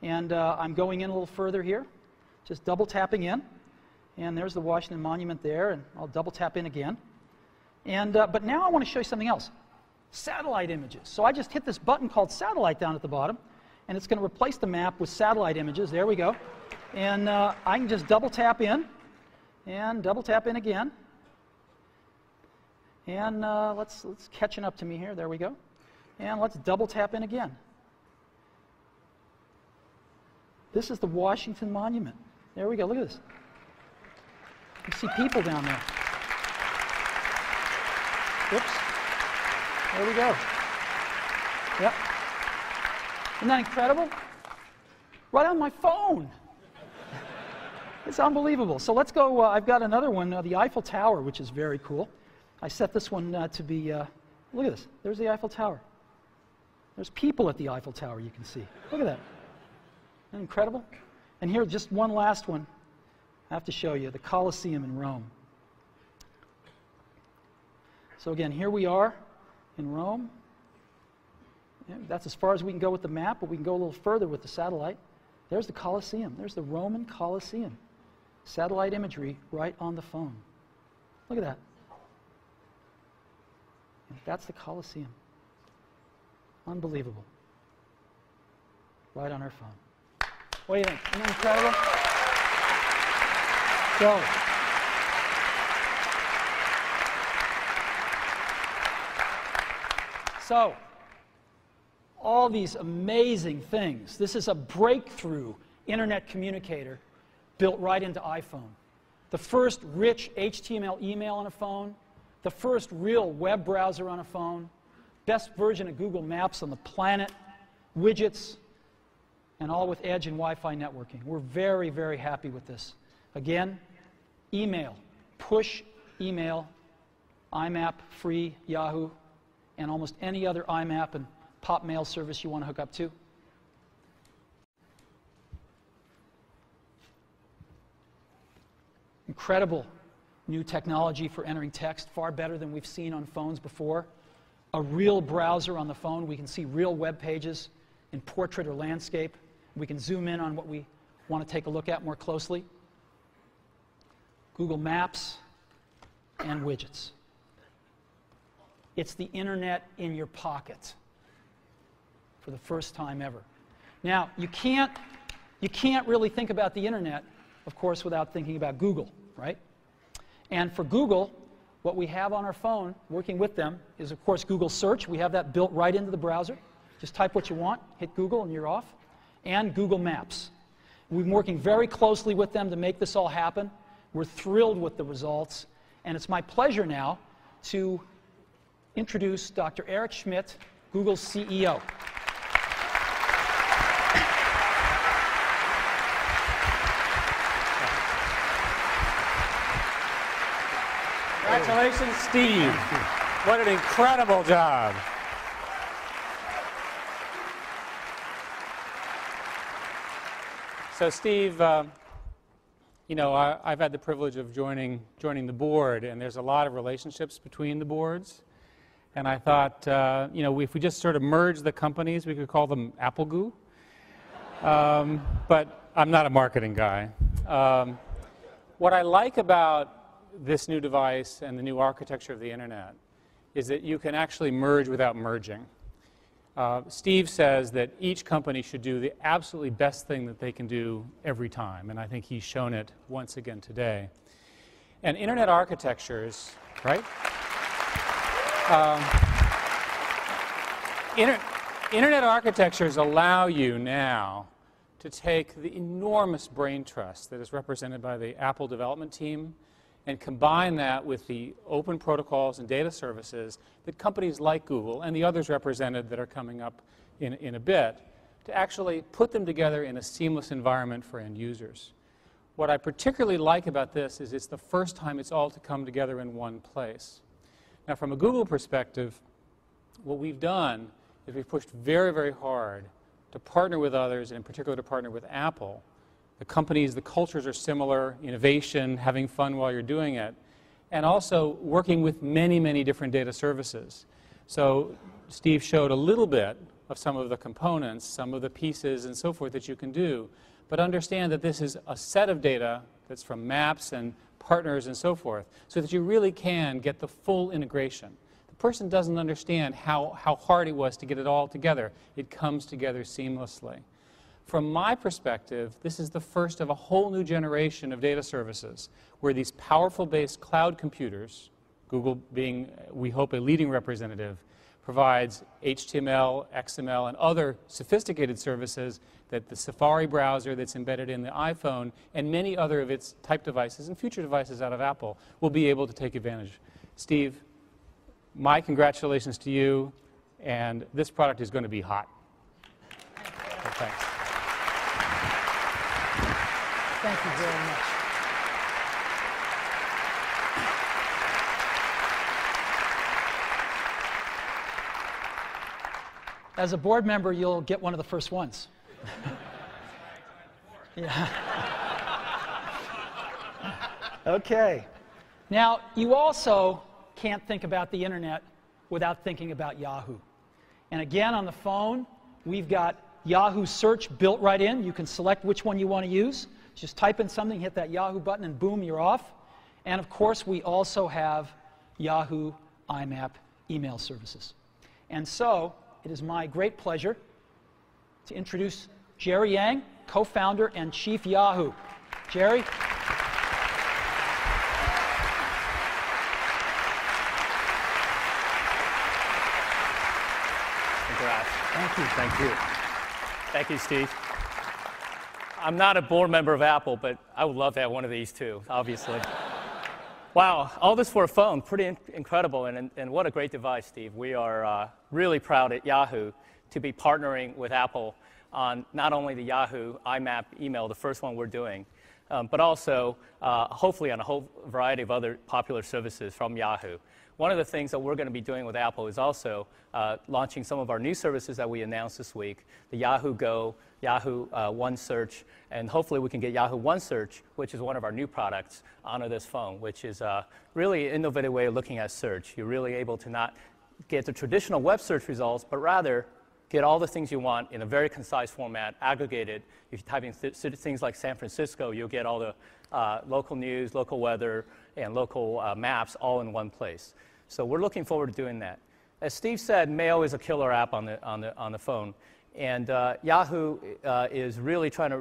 and I'm going in a little further here, just double tapping in, and there's the Washington Monument there, and I'll double tap in again. And but now I want to show you something else, satellite images. So I just hit this button called Satellite down at the bottom, and it's going to replace the map with satellite images. There we go. And I can just double tap in, and double tap in again. And let's catching up to me here. There we go. And let's double tap in again. This is the Washington Monument. There we go. Look at this. You see people down there. Whoops. There we go. Yep. Isn't that incredible? Right on my phone. It's unbelievable. So let's go. I've got another one, the Eiffel Tower, which is very cool. I set this one to be, look at this. There's the Eiffel Tower. There's people at the Eiffel Tower, you can see. Look at that. Isn't that incredible? And here, just one last one I have to show you, the Colosseum in Rome. So again, here we are in Rome. Yeah, that's as far as we can go with the map, but we can go a little further with the satellite. There's the Colosseum. There's the Roman Colosseum. Satellite imagery right on the phone. Look at that. That's the Colosseum. Unbelievable. Right on our phone. What do you think? Isn't that incredible? So, all these amazing things. This is a breakthrough internet communicator built right into iPhone. The first rich HTML email on a phone, the first real web browser on a phone, best version of Google Maps on the planet, widgets, and all with Edge and Wi-Fi networking. We're very, very happy with this. Again, email, push email, IMAP, free, Yahoo, and almost any other IMAP and pop mail service you want to hook up to. incredible new technology for entering text, far better than we've seen on phones before. A real browser on the phone. We can see real web pages in portrait or landscape. We can zoom in on what we want to take a look at more closely. Google Maps and widgets. It's the internet in your pocket for the first time ever. Now, you can't really think about the internet, of course, without thinking about Google, right? And for Google, what we have on our phone, working with them, is, of course, Google Search. We have that built right into the browser. Just type what you want, hit Google, and you're off. And Google Maps. We've been working very closely with them to make this all happen. We're thrilled with the results. And it's my pleasure now to introduce Dr. Eric Schmidt, Google's CEO. Congratulations, Steve. What an incredible job. So, Steve, you know, I've had the privilege of joining the board, and there's a lot of relationships between the boards. And I thought, you know, if we just sort of merge the companies, we could call them Apple Goo. But I'm not a marketing guy. What I like about this new device and the new architecture of the internet is that you can actually merge without merging. Steve says that each company should do the absolutely best thing that they can do every time, and I think he's shown it once again today. And internet architectures, right? Internet architectures allow you now to take the enormous brain trust that is represented by the Apple development team and combine that with the open protocols and data services that companies like Google and the others represented that are coming up in a bit to actually put them together in a seamless environment for end users. What I particularly like about this is it's the first time it's all to come together in one place. Now, from a Google perspective, what we've done is we've pushed very, very hard to partner with others, and in particular to partner with Apple. The companies, the cultures are similar, innovation, having fun while you're doing it, and also working with many, many different data services. So Steve showed a little bit of some of the components, some of the pieces and so forth that you can do, but understand that this is a set of data that's from maps and partners and so forth, so that you really can get the full integration. The person doesn't understand how hard it was to get it all together. It comes together seamlessly. From my perspective, this is the first of a whole new generation of data services where these powerful-based cloud computers, Google being, we hope, a leading representative, provides HTML, XML, and other sophisticated services that the Safari browser that's embedded in the iPhone and many other of its type devices and future devices out of Apple will be able to take advantage. Steve, my congratulations to you, and this product is going to be hot. So thanks. Thank you very much. As a board member, you'll get one of the first ones. Yeah. Okay. Now, you also can't think about the internet without thinking about Yahoo. And again, on the phone, we've got Yahoo Search built right in. You can select which one you want to use. Just type in something, hit that Yahoo button, and boom, you're off. And of course, we also have Yahoo IMAP email services. And so, it is my great pleasure to introduce Jerry Yang, co-founder and chief Yahoo. Jerry? Congrats. Thank you. Thank you. Thank you, Steve. I'm not a board member of Apple, but I would love to have one of these too, obviously. Wow, all this for a phone, pretty incredible, and what a great device, Steve. We are really proud at Yahoo to be partnering with Apple on not only the Yahoo IMAP email, the first one we're doing, but also hopefully on a whole variety of other popular services from Yahoo. One of the things that we're going to be doing with Apple is also launching some of our new services that we announced this week, the Yahoo Go Yahoo OneSearch, and hopefully we can get Yahoo OneSearch, which is one of our new products, onto this phone, which is really an innovative way of looking at search. You're really able to not get the traditional web search results, but rather get all the things you want in a very concise format, aggregated. If you type in things like San Francisco, you'll get all the local news, local weather, and local maps all in one place. So we're looking forward to doing that. As Steve said, Mail is a killer app on the phone. And Yahoo is really trying to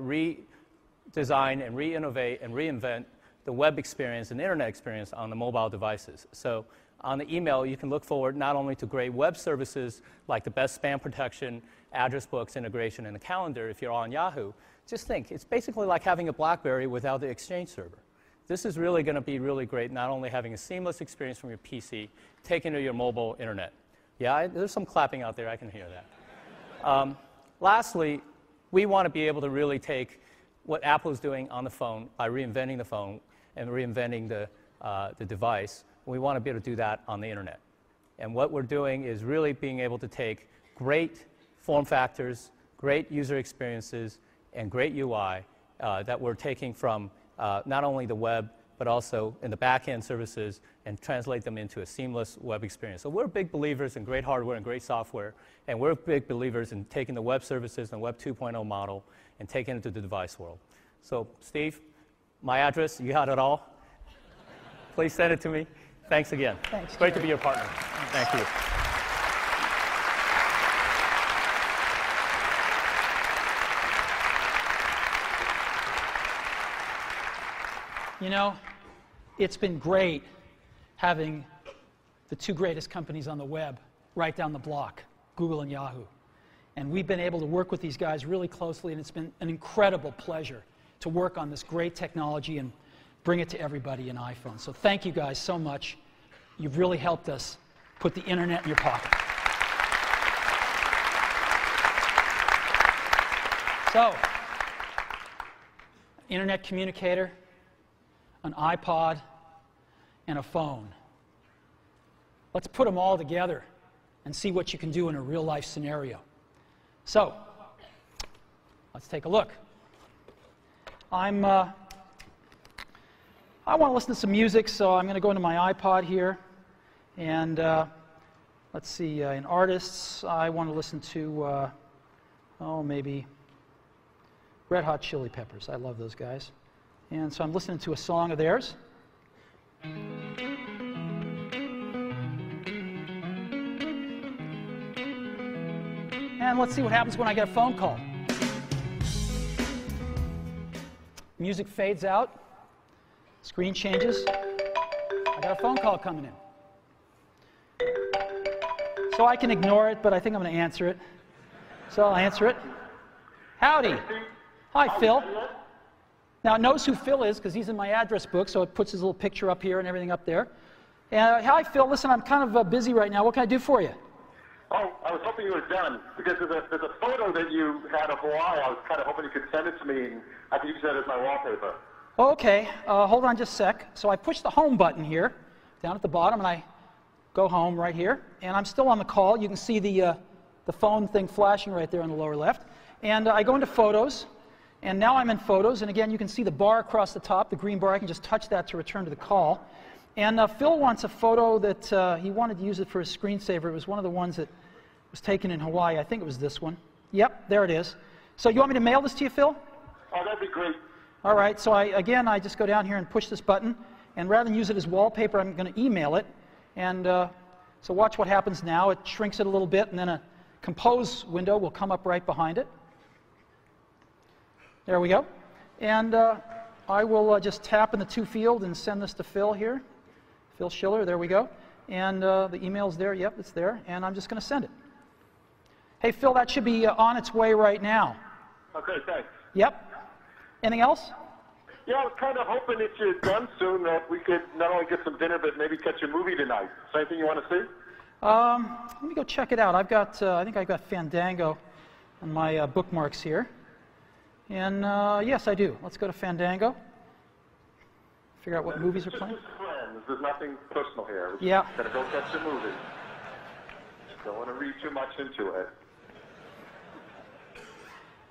redesign and re-innovate and reinvent the web experience and internet experience on the mobile devices. So on the email, you can look forward not only to great web services like the best spam protection, address books integration, and the calendar if you're on Yahoo. Just think, it's basically like having a BlackBerry without the Exchange server. This is really going to be really great, not only having a seamless experience from your PC, taken to your mobile internet. Yeah, there's some clapping out there, I can hear that. Lastly, we want to be able to really take what Apple is doing on the phone by reinventing the phone and reinventing the device. We want to be able to do that on the internet. And what we're doing is really being able to take great form factors, great user experiences, and great UI that we're taking from not only the web, but also in the back-end services and translate them into a seamless web experience. So we're big believers in great hardware and great software, and we're big believers in taking the web services and Web 2.0 model and taking it to the device world. So Steve, my address, you had it all. Please send it to me. Thanks again. Thanks, Great Jerry. to be your partner. Thank you. You know, it's been great having the two greatest companies on the web right down the block, Google and Yahoo. And we've been able to work with these guys really closely, and it's been an incredible pleasure to work on this great technology and bring it to everybody in iPhone. So thank you guys so much. You've really helped us put the internet in your pocket. So, internet communicator, an iPod, and a phone. Let's put them all together and see what you can do in a real-life scenario. So, let's take a look. I want to listen to some music, so I'm going to go into my iPod here. And let's see, in artists, I want to listen to, maybe Red Hot Chili Peppers. I love those guys. And so I'm listening to a song of theirs. And let's see what happens when I get a phone call. Music fades out. Screen changes. I got a phone call coming in. So I can ignore it, but I think I'm going to answer it. So I'll answer it. Howdy. Hi, Phil. Now it knows who Phil is because he's in my address book, so it puts his little picture up here and everything up there. And hi, Phil. Listen, I'm kind of busy right now. What can I do for you? Oh, I was hoping you were done because there's a photo that you had of Hawaii. I was kind of hoping you could send it to me, and I could use that as my wallpaper. Okay, hold on just a sec. So I push the home button here, down at the bottom, and I go home right here. And I'm still on the call. You can see the phone thing flashing right there on the lower left. And I go into Photos, and now I'm in Photos. And again, you can see the bar across the top, the green bar. I can just touch that to return to the call. And Phil wants a photo that he wanted to use it for his screensaver. It was one of the ones that was taken in Hawaii. I think it was this one. Yep, there it is. So you want me to mail this to you, Phil? Oh, that'd be great. All right, so I just go down here and push this button, and rather than use it as wallpaper, I'm going to email it. And so watch what happens now. It shrinks it a little bit, and then a compose window will come up right behind it. There we go. And I will just tap in the to field and send this to Phil here. Phil Schiller, there we go. And the email's there. Yep, it's there. And I'm just going to send it. Hey, Phil, that should be on its way right now. Okay, thanks. Yep. Anything else? Yeah, I was kind of hoping if you're done soon that we could not only get some dinner, but maybe catch a movie tonight. Is there anything you want to see? Let me go check it out. I've got, I think I've got Fandango on my bookmarks here. And yes, I do. Let's go to Fandango. Figure out what movies are playing. Just friends. There's nothing personal here. Yeah. Gonna go catch a movie. Don't want to read too much into it.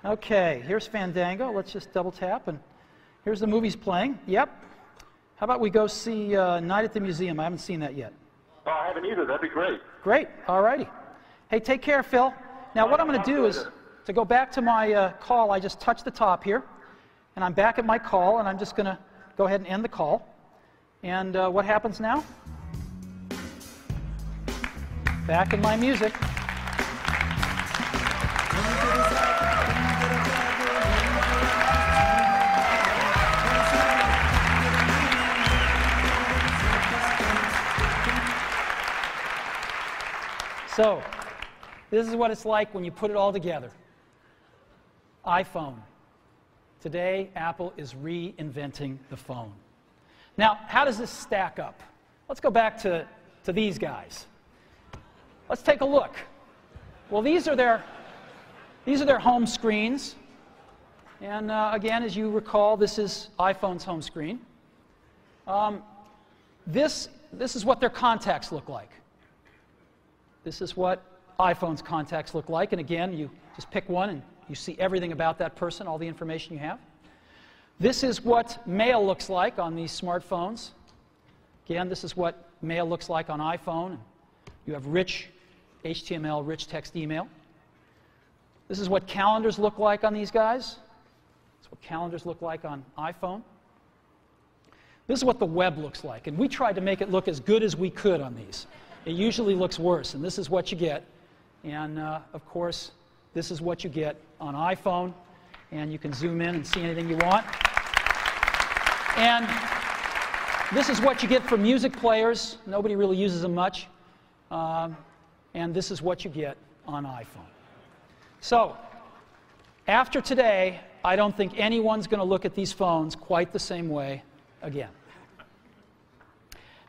Okay, here's Fandango. Let's just double tap, and here's the movies playing. Yep. How about we go see Night at the Museum? I haven't seen that yet. Oh, I haven't either. That'd be great. Great. All righty. Hey, take care, Phil. Now, what I'm going to do is, to go back to my call, I just touched the top here, and I'm back at my call, and I'm just going to go ahead and end the call. And what happens now? Back in my music. So, this is what it's like when you put it all together. iPhone. Today, Apple is reinventing the phone. Now, how does this stack up? Let's go back to these guys. Let's take a look. Well, these are their home screens. And again, as you recall, this is iPhone's home screen. This is what their contacts look like. This is what iPhone's contacts look like. And again, you just pick one and you see everything about that person, all the information you have. This is what mail looks like on these smartphones. Again, this is what mail looks like on iPhone. You have rich HTML, rich text email. This is what calendars look like on these guys. This is what calendars look like on iPhone. This is what the web looks like. And we tried to make it look as good as we could on these. It usually looks worse, and this is what you get. And of course, this is what you get on iPhone. And you can zoom in and see anything you want. And this is what you get for music players. Nobody really uses them much. And this is what you get on iPhone. So, after today, I don't think anyone's going to look at these phones quite the same way again.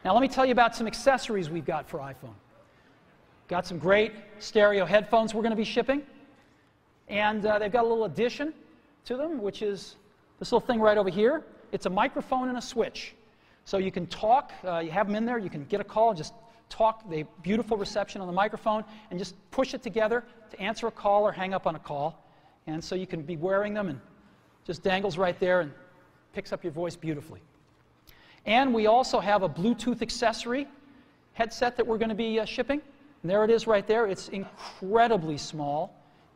Now, let me tell you about some accessories we've got for iPhone. Got some great stereo headphones we're going to be shipping. And they've got a little addition to them, which is this little thing right over here. It's a microphone and a switch. So you can talk, you have them in there, you can get a call, just talk, the beautiful reception on the microphone, and just push it together to answer a call or hang up on a call. And so you can be wearing them and just dangles right there and picks up your voice beautifully. And we also have a Bluetooth accessory headset that we're going to be shipping. And there it is right there. It's incredibly small.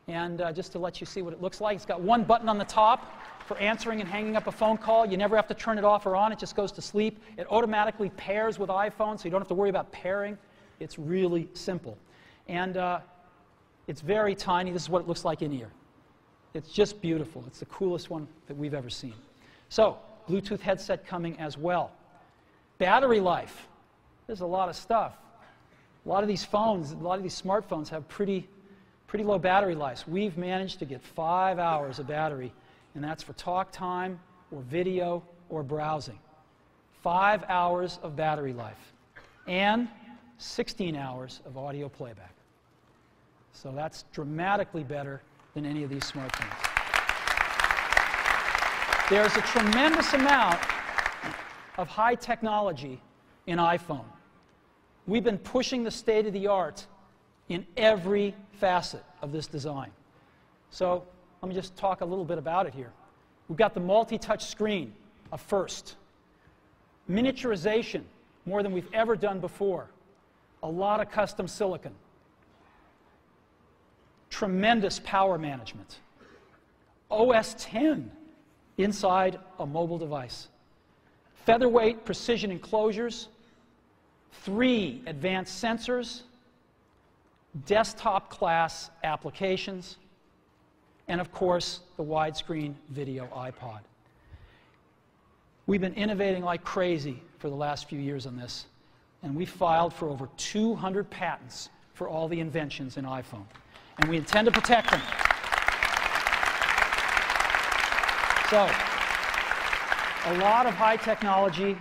And just to let you see what it looks like, it's got one button on the top for answering and hanging up a phone call. You never have to turn it off or on. It just goes to sleep. It automatically pairs with iPhone, so you don't have to worry about pairing. It's really simple. And it's very tiny. This is what it looks like in ear. It's just beautiful. It's the coolest one that we've ever seen. So, Bluetooth headset coming as well. Battery life. There's a lot of stuff. A lot of these phones, a lot of these smartphones have pretty low battery lives. We've managed to get 5 hours of battery, and that's for talk time or video or browsing. 5 hours of battery life and 16 hours of audio playback. So that's dramatically better than any of these smartphones. There's a tremendous amount of high technology in iPhone. We've been pushing the state of the art in every facet of this design. So let me just talk a little bit about it here. We've got the multi-touch screen, a first. Miniaturization, more than we've ever done before. A lot of custom silicon. Tremendous power management. OS X inside a mobile device. Featherweight precision enclosures. 3 advanced sensors. Desktop class applications. And of course, the widescreen video iPod. We've been innovating like crazy for the last few years on this, and we filed for over 200 patents for all the inventions in iPhone. And we intend to protect them. So, a lot of high technology.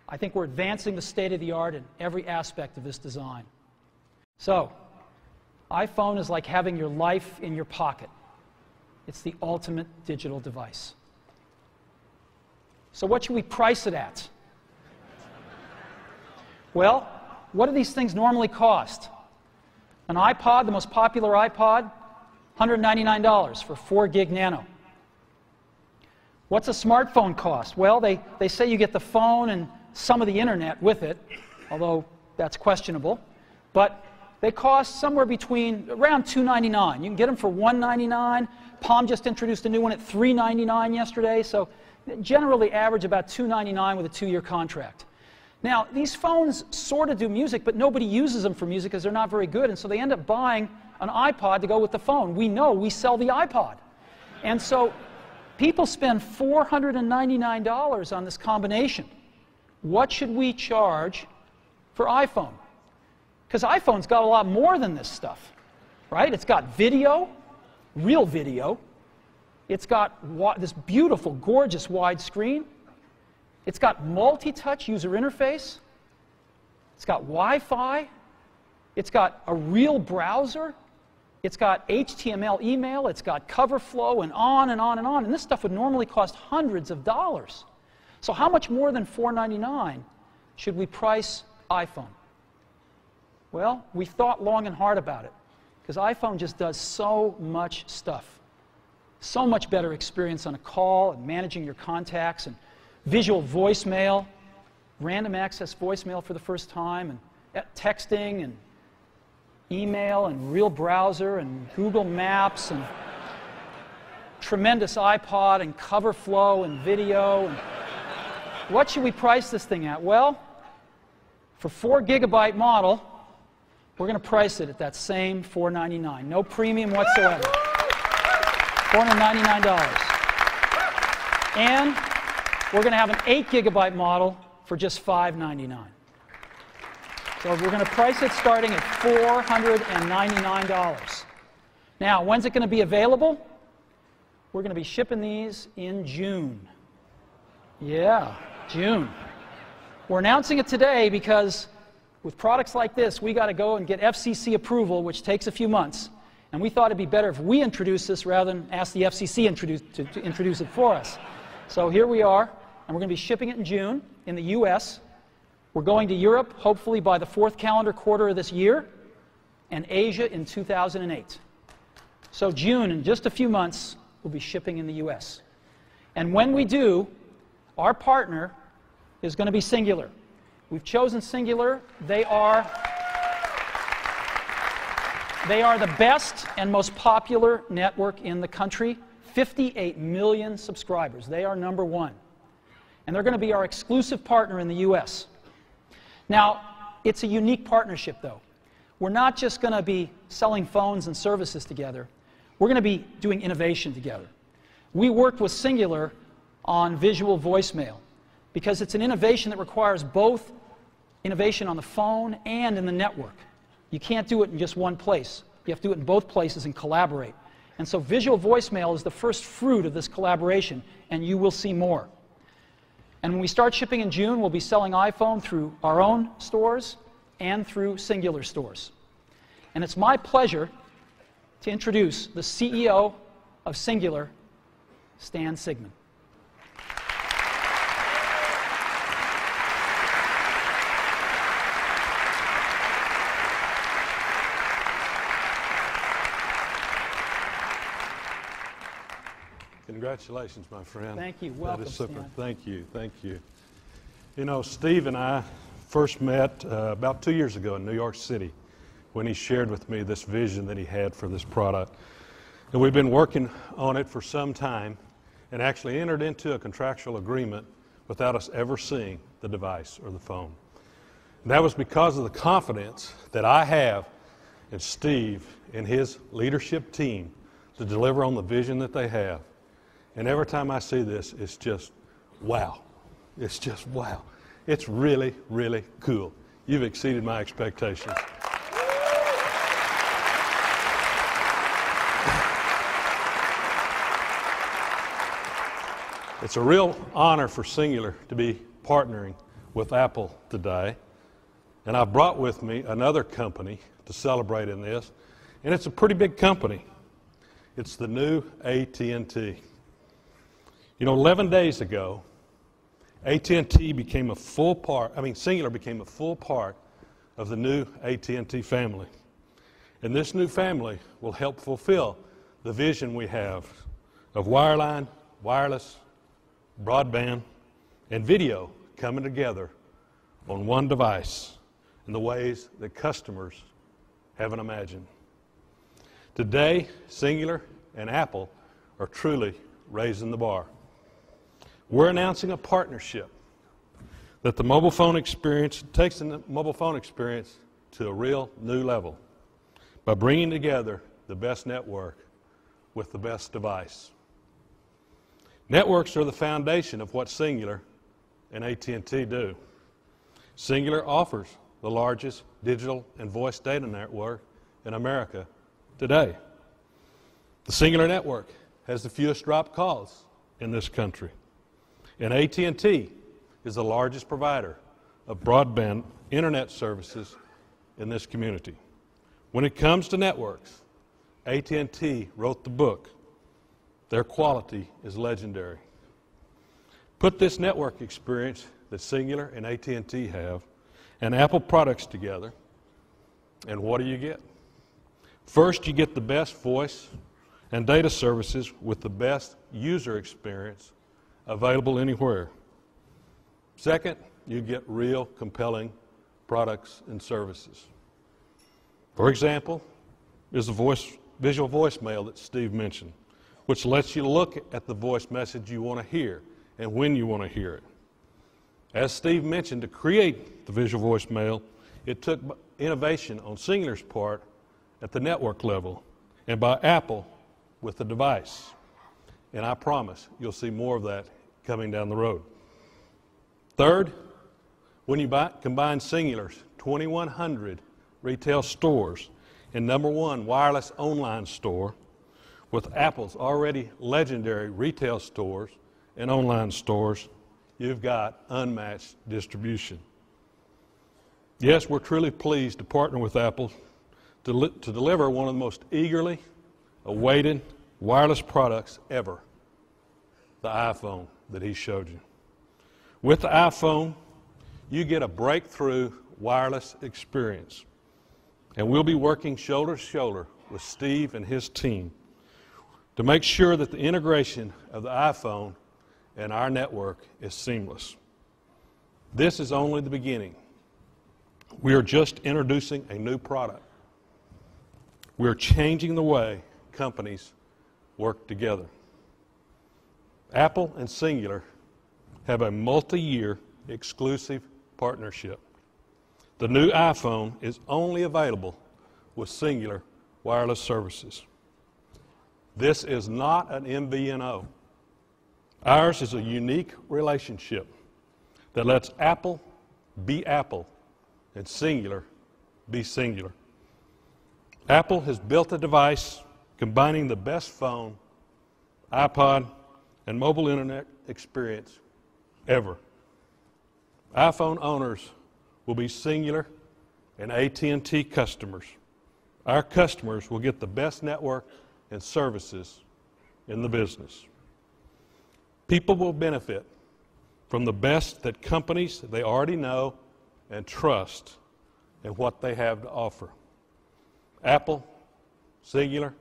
I think we're advancing the state of the art in every aspect of this design. So, iPhone is like having your life in your pocket. It's the ultimate digital device. So what should we price it at? Well, what do these things normally cost? An iPod, the most popular iPod, $199 for 4 gig nano. What's a smartphone cost? Well, they say you get the phone and some of the internet with it, although that's questionable. But they cost somewhere between around $299. You can get them for $199. Palm just introduced a new one at $399 yesterday, so generally average about $299 with a 2-year contract. Now, these phones sort of do music, but nobody uses them for music because they're not very good, and so they end up buying an iPod to go with the phone. We know we sell the iPod. And so people spend $499 on this combination. What should we charge for iPhone? Because iPhone's got a lot more than this stuff, right? It's got video, real video. It's got this beautiful, gorgeous wide screen. It's got multi-touch user interface. It's got Wi-Fi. It's got a real browser. It's got HTML email. It's got cover flow and on and on and on. And this stuff would normally cost hundreds of dollars. So how much more than $499 should we price iPhone? Well, we thought long and hard about it because iPhone just does so much stuff. So much better experience on a call and managing your contacts and visual voicemail, random access voicemail for the first time, and texting and email and real browser and Google Maps and tremendous iPod and cover flow and video. And what should we price this thing at? Well, for 4 gigabyte model, we're going to price it at that same $499. No premium whatsoever. $499. And we're going to have an 8 gigabyte model for just $599. So we're going to price it starting at $499. Now, when's it going to be available? We're going to be shipping these in June. Yeah, June. We're announcing it today because with products like this, we got to go and get FCC approval, which takes a few months. And we thought it'd be better if we introduce this rather than ask the FCC to introduce it for us. So here we are, and we're going to be shipping it in June in the US. We're going to Europe, hopefully by the 4th calendar quarter of this year, and Asia in 2008. So June, in just a few months, we'll be shipping in the US. And when we do, our partner is going to be Singular. We've chosen Singular. They are the best and most popular network in the country. 58 million subscribers. They are #1. And they're going to be our exclusive partner in the US. Now, it's a unique partnership, though. We're not just going to be selling phones and services together. We're going to be doing innovation together. We worked with Singular on visual voicemail because it's an innovation that requires both innovation on the phone and in the network. You can't do it in just one place. You have to do it in both places and collaborate. And so visual voicemail is the first fruit of this collaboration, and you will see more. And when we start shipping in June, we'll be selling iPhone through our own stores and through Singular stores. And it's my pleasure to introduce the CEO of Singular, Stan Sigman. Congratulations, my friend. Thank you. Welcome, that is super. Stan. Thank you. Thank you. You know, Steve and I first met about 2 years ago in New York City when he shared with me this vision that he had for this product. And we've been working on it for some time and actually entered into a contractual agreement without us ever seeing the device or the phone. And that was because of the confidence that I have in Steve and his leadership team to deliver on the vision that they have. And every time I see this, it's just wow. It's just wow. It's really, really cool. You've exceeded my expectations. It's a real honor for Singular to be partnering with Apple today. And I've brought with me another company to celebrate in this. And it's a pretty big company. It's the new AT&T. You know, 11 days ago, AT&T became a full part, Singular became a full part of the new AT&T family. And this new family will help fulfill the vision we have of wireline, wireless, broadband, and video coming together on one device in the ways that customers haven't imagined. Today, Cingular and Apple are truly raising the bar. We're announcing a partnership that the mobile phone experience takes the mobile phone experience to a real new level by bringing together the best network with the best device. Networks are the foundation of what Cingular and AT&T do. Cingular offers the largest digital and voice data network in America today. The Cingular network has the fewest dropped calls in this country. And AT&T is the largest provider of broadband internet services in this community. When it comes to networks, AT&T wrote the book. Their quality is legendary. Put this network experience that Cingular and AT&T have and Apple products together, and what do you get? First, you get the best voice and data services with the best user experience available anywhere. Second, you get real compelling products and services. For example, is the visual voicemail that Steve mentioned, which lets you look at the voice message you want to hear and when you want to hear it. As Steve mentioned, to create the visual voicemail, it took innovation on Cingular's part at the network level and by Apple with the device. And I promise you'll see more of that coming down the road. Third, when you combine Cingular's 2,100 retail stores and #1 wireless online store with Apple's already legendary retail stores and online stores, you've got unmatched distribution. Yes, we're truly pleased to partner with Apple to deliver one of the most eagerly awaited wireless products ever, the iPhone that he showed you. With the iPhone, you get a breakthrough wireless experience. And we'll be working shoulder to shoulder with Steve and his team to make sure that the integration of the iPhone and our network is seamless. This is only the beginning. We are just introducing a new product. We are changing the way companies work together. Apple and Cingular have a multi-year exclusive partnership. The new iPhone is only available with Cingular wireless services. This is not an MVNO. Ours is a unique relationship that lets Apple be Apple and Cingular be Cingular. Apple has built a device combining the best phone, iPod, and mobile internet experience ever. iPhone owners will be Cingular and AT&T customers. Our customers will get the best network and services in the business. People will benefit from the best that companies they already know and trust and what they have to offer. Apple, Cingular,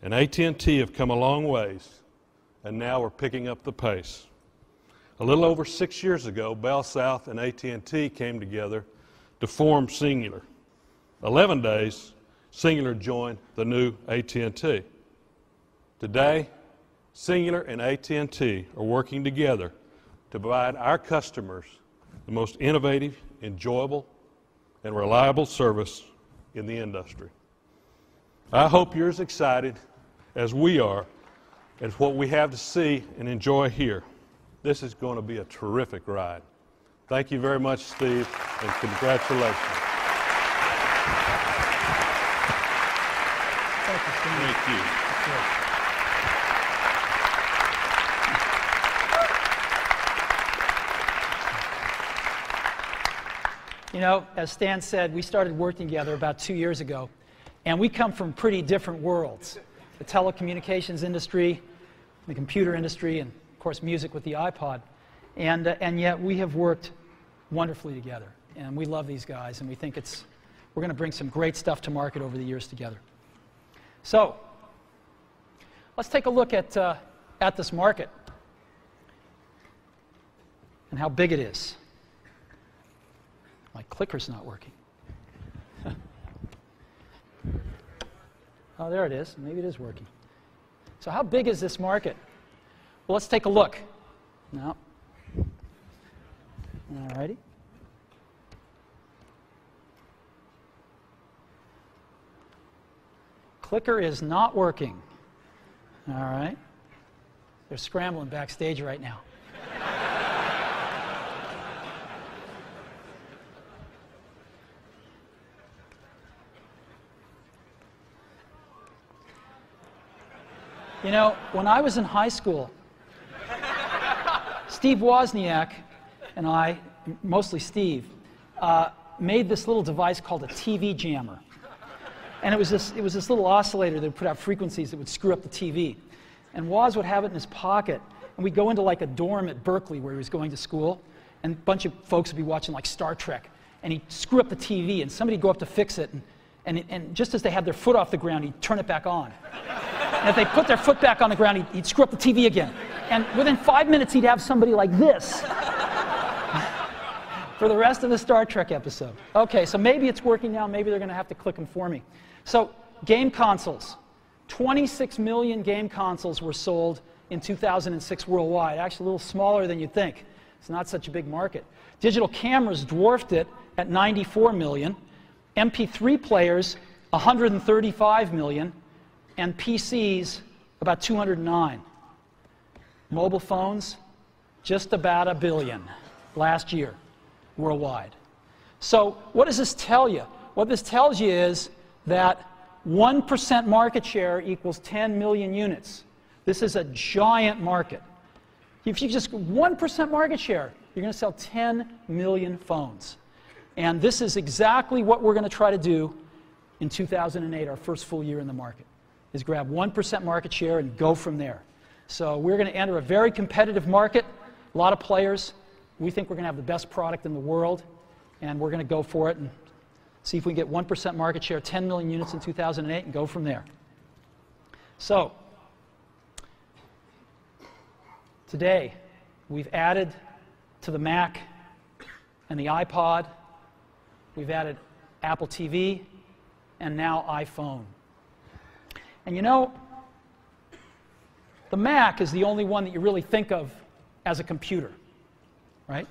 and AT&T have come a long ways, and now we're picking up the pace. A little over 6 years ago, Bell South and AT&T came together to form Cingular. 11 days, Cingular joined the new AT&T. Today, Cingular and AT&T are working together to provide our customers the most innovative, enjoyable, and reliable service in the industry. I hope you're as excited as we are as what we have to see and enjoy here. This is going to be a terrific ride. Thank you very much, Steve, and congratulations. Thank you, Steve. Thank you. You know, as Stan said, we started working together about 2 years ago, and we come from pretty different worlds. The telecommunications industry, the computer industry, and of course music with the iPod. And yet we have worked wonderfully together. And we love these guys, and we think we're going to bring some great stuff to market over the years together. So, let's take a look at this market and how big it is. My clicker's not working. Oh, there it is. Maybe it is working. So how big is this market? Well, let's take a look. No. All righty. Clicker is not working. All right. They're scrambling backstage right now. You know, when I was in high school, Steve Wozniak and I, mostly Steve, made this little device called a TV jammer. And it was this little oscillator that would put out frequencies that would screw up the TV. And Woz would have it in his pocket, and we'd go into like a dorm at Berkeley where he was going to school, and a bunch of folks would be watching like Star Trek, and he'd screw up the TV, and somebody'd go up to fix it, and just as they had their foot off the ground, he'd turn it back on. And if they put their foot back on the ground, he'd screw up the TV again. And within 5 minutes, he'd have somebody like this for the rest of the Star Trek episode. Okay, so maybe it's working now. Maybe they're going to have to click them for me. So game consoles. 26 million game consoles were sold in 2006 worldwide. Actually, a little smaller than you'd think. It's not such a big market. Digital cameras dwarfed it at 94 million. MP3 players, 135 million. And PCs, about 209. Mobile phones, just about 1 billion last year worldwide. So what does this tell you? What this tells you is that 1% market share equals 10 million units. This is a giant market. If you just 1% market share, you're going to sell 10 million phones. And this is exactly what we're going to try to do in 2008, our first full year in the market, is grab 1% market share and go from there. So we're going to enter a very competitive market, a lot of players. We think we're going to have the best product in the world, and we're going to go for it and see if we can get 1% market share, 10 million units in 2008, and go from there. So today, we've added to the Mac and the iPod, we've added Apple TV, and now iPhone. And you know, the Mac is the only one that you really think of as a computer, right?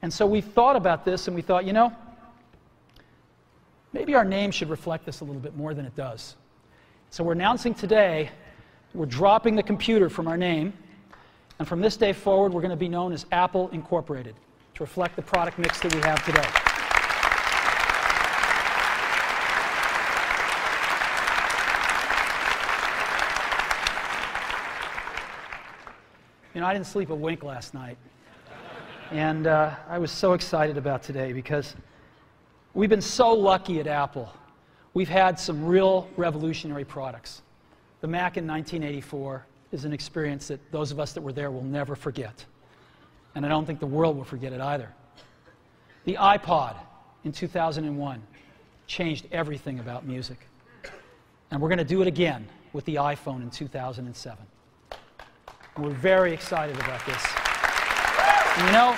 And so we thought about this and we thought, you know, maybe our name should reflect this a little bit more than it does. So we're announcing today, we're dropping the computer from our name, and from this day forward, we're going to be known as Apple Incorporated to reflect the product mix that we have today. You know, I didn't sleep a wink last night, and I was so excited about today because we've been so lucky at Apple. We've had some real revolutionary products. The Mac in 1984 is an experience that those of us that were there will never forget, and I don't think the world will forget it either. The iPod in 2001 changed everything about music, and we're going to do it again with the iPhone in 2007. We're very excited about this. And you know,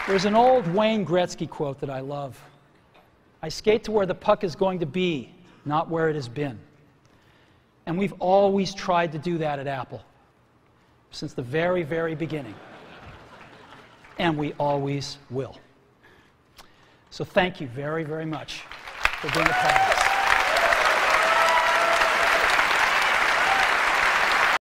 there's an old Wayne Gretzky quote that I love. I skate to where the puck is going to be, not where it has been. And we've always tried to do that at Apple, since the very, very beginning. And we always will. So thank you very, very much for being a part of this.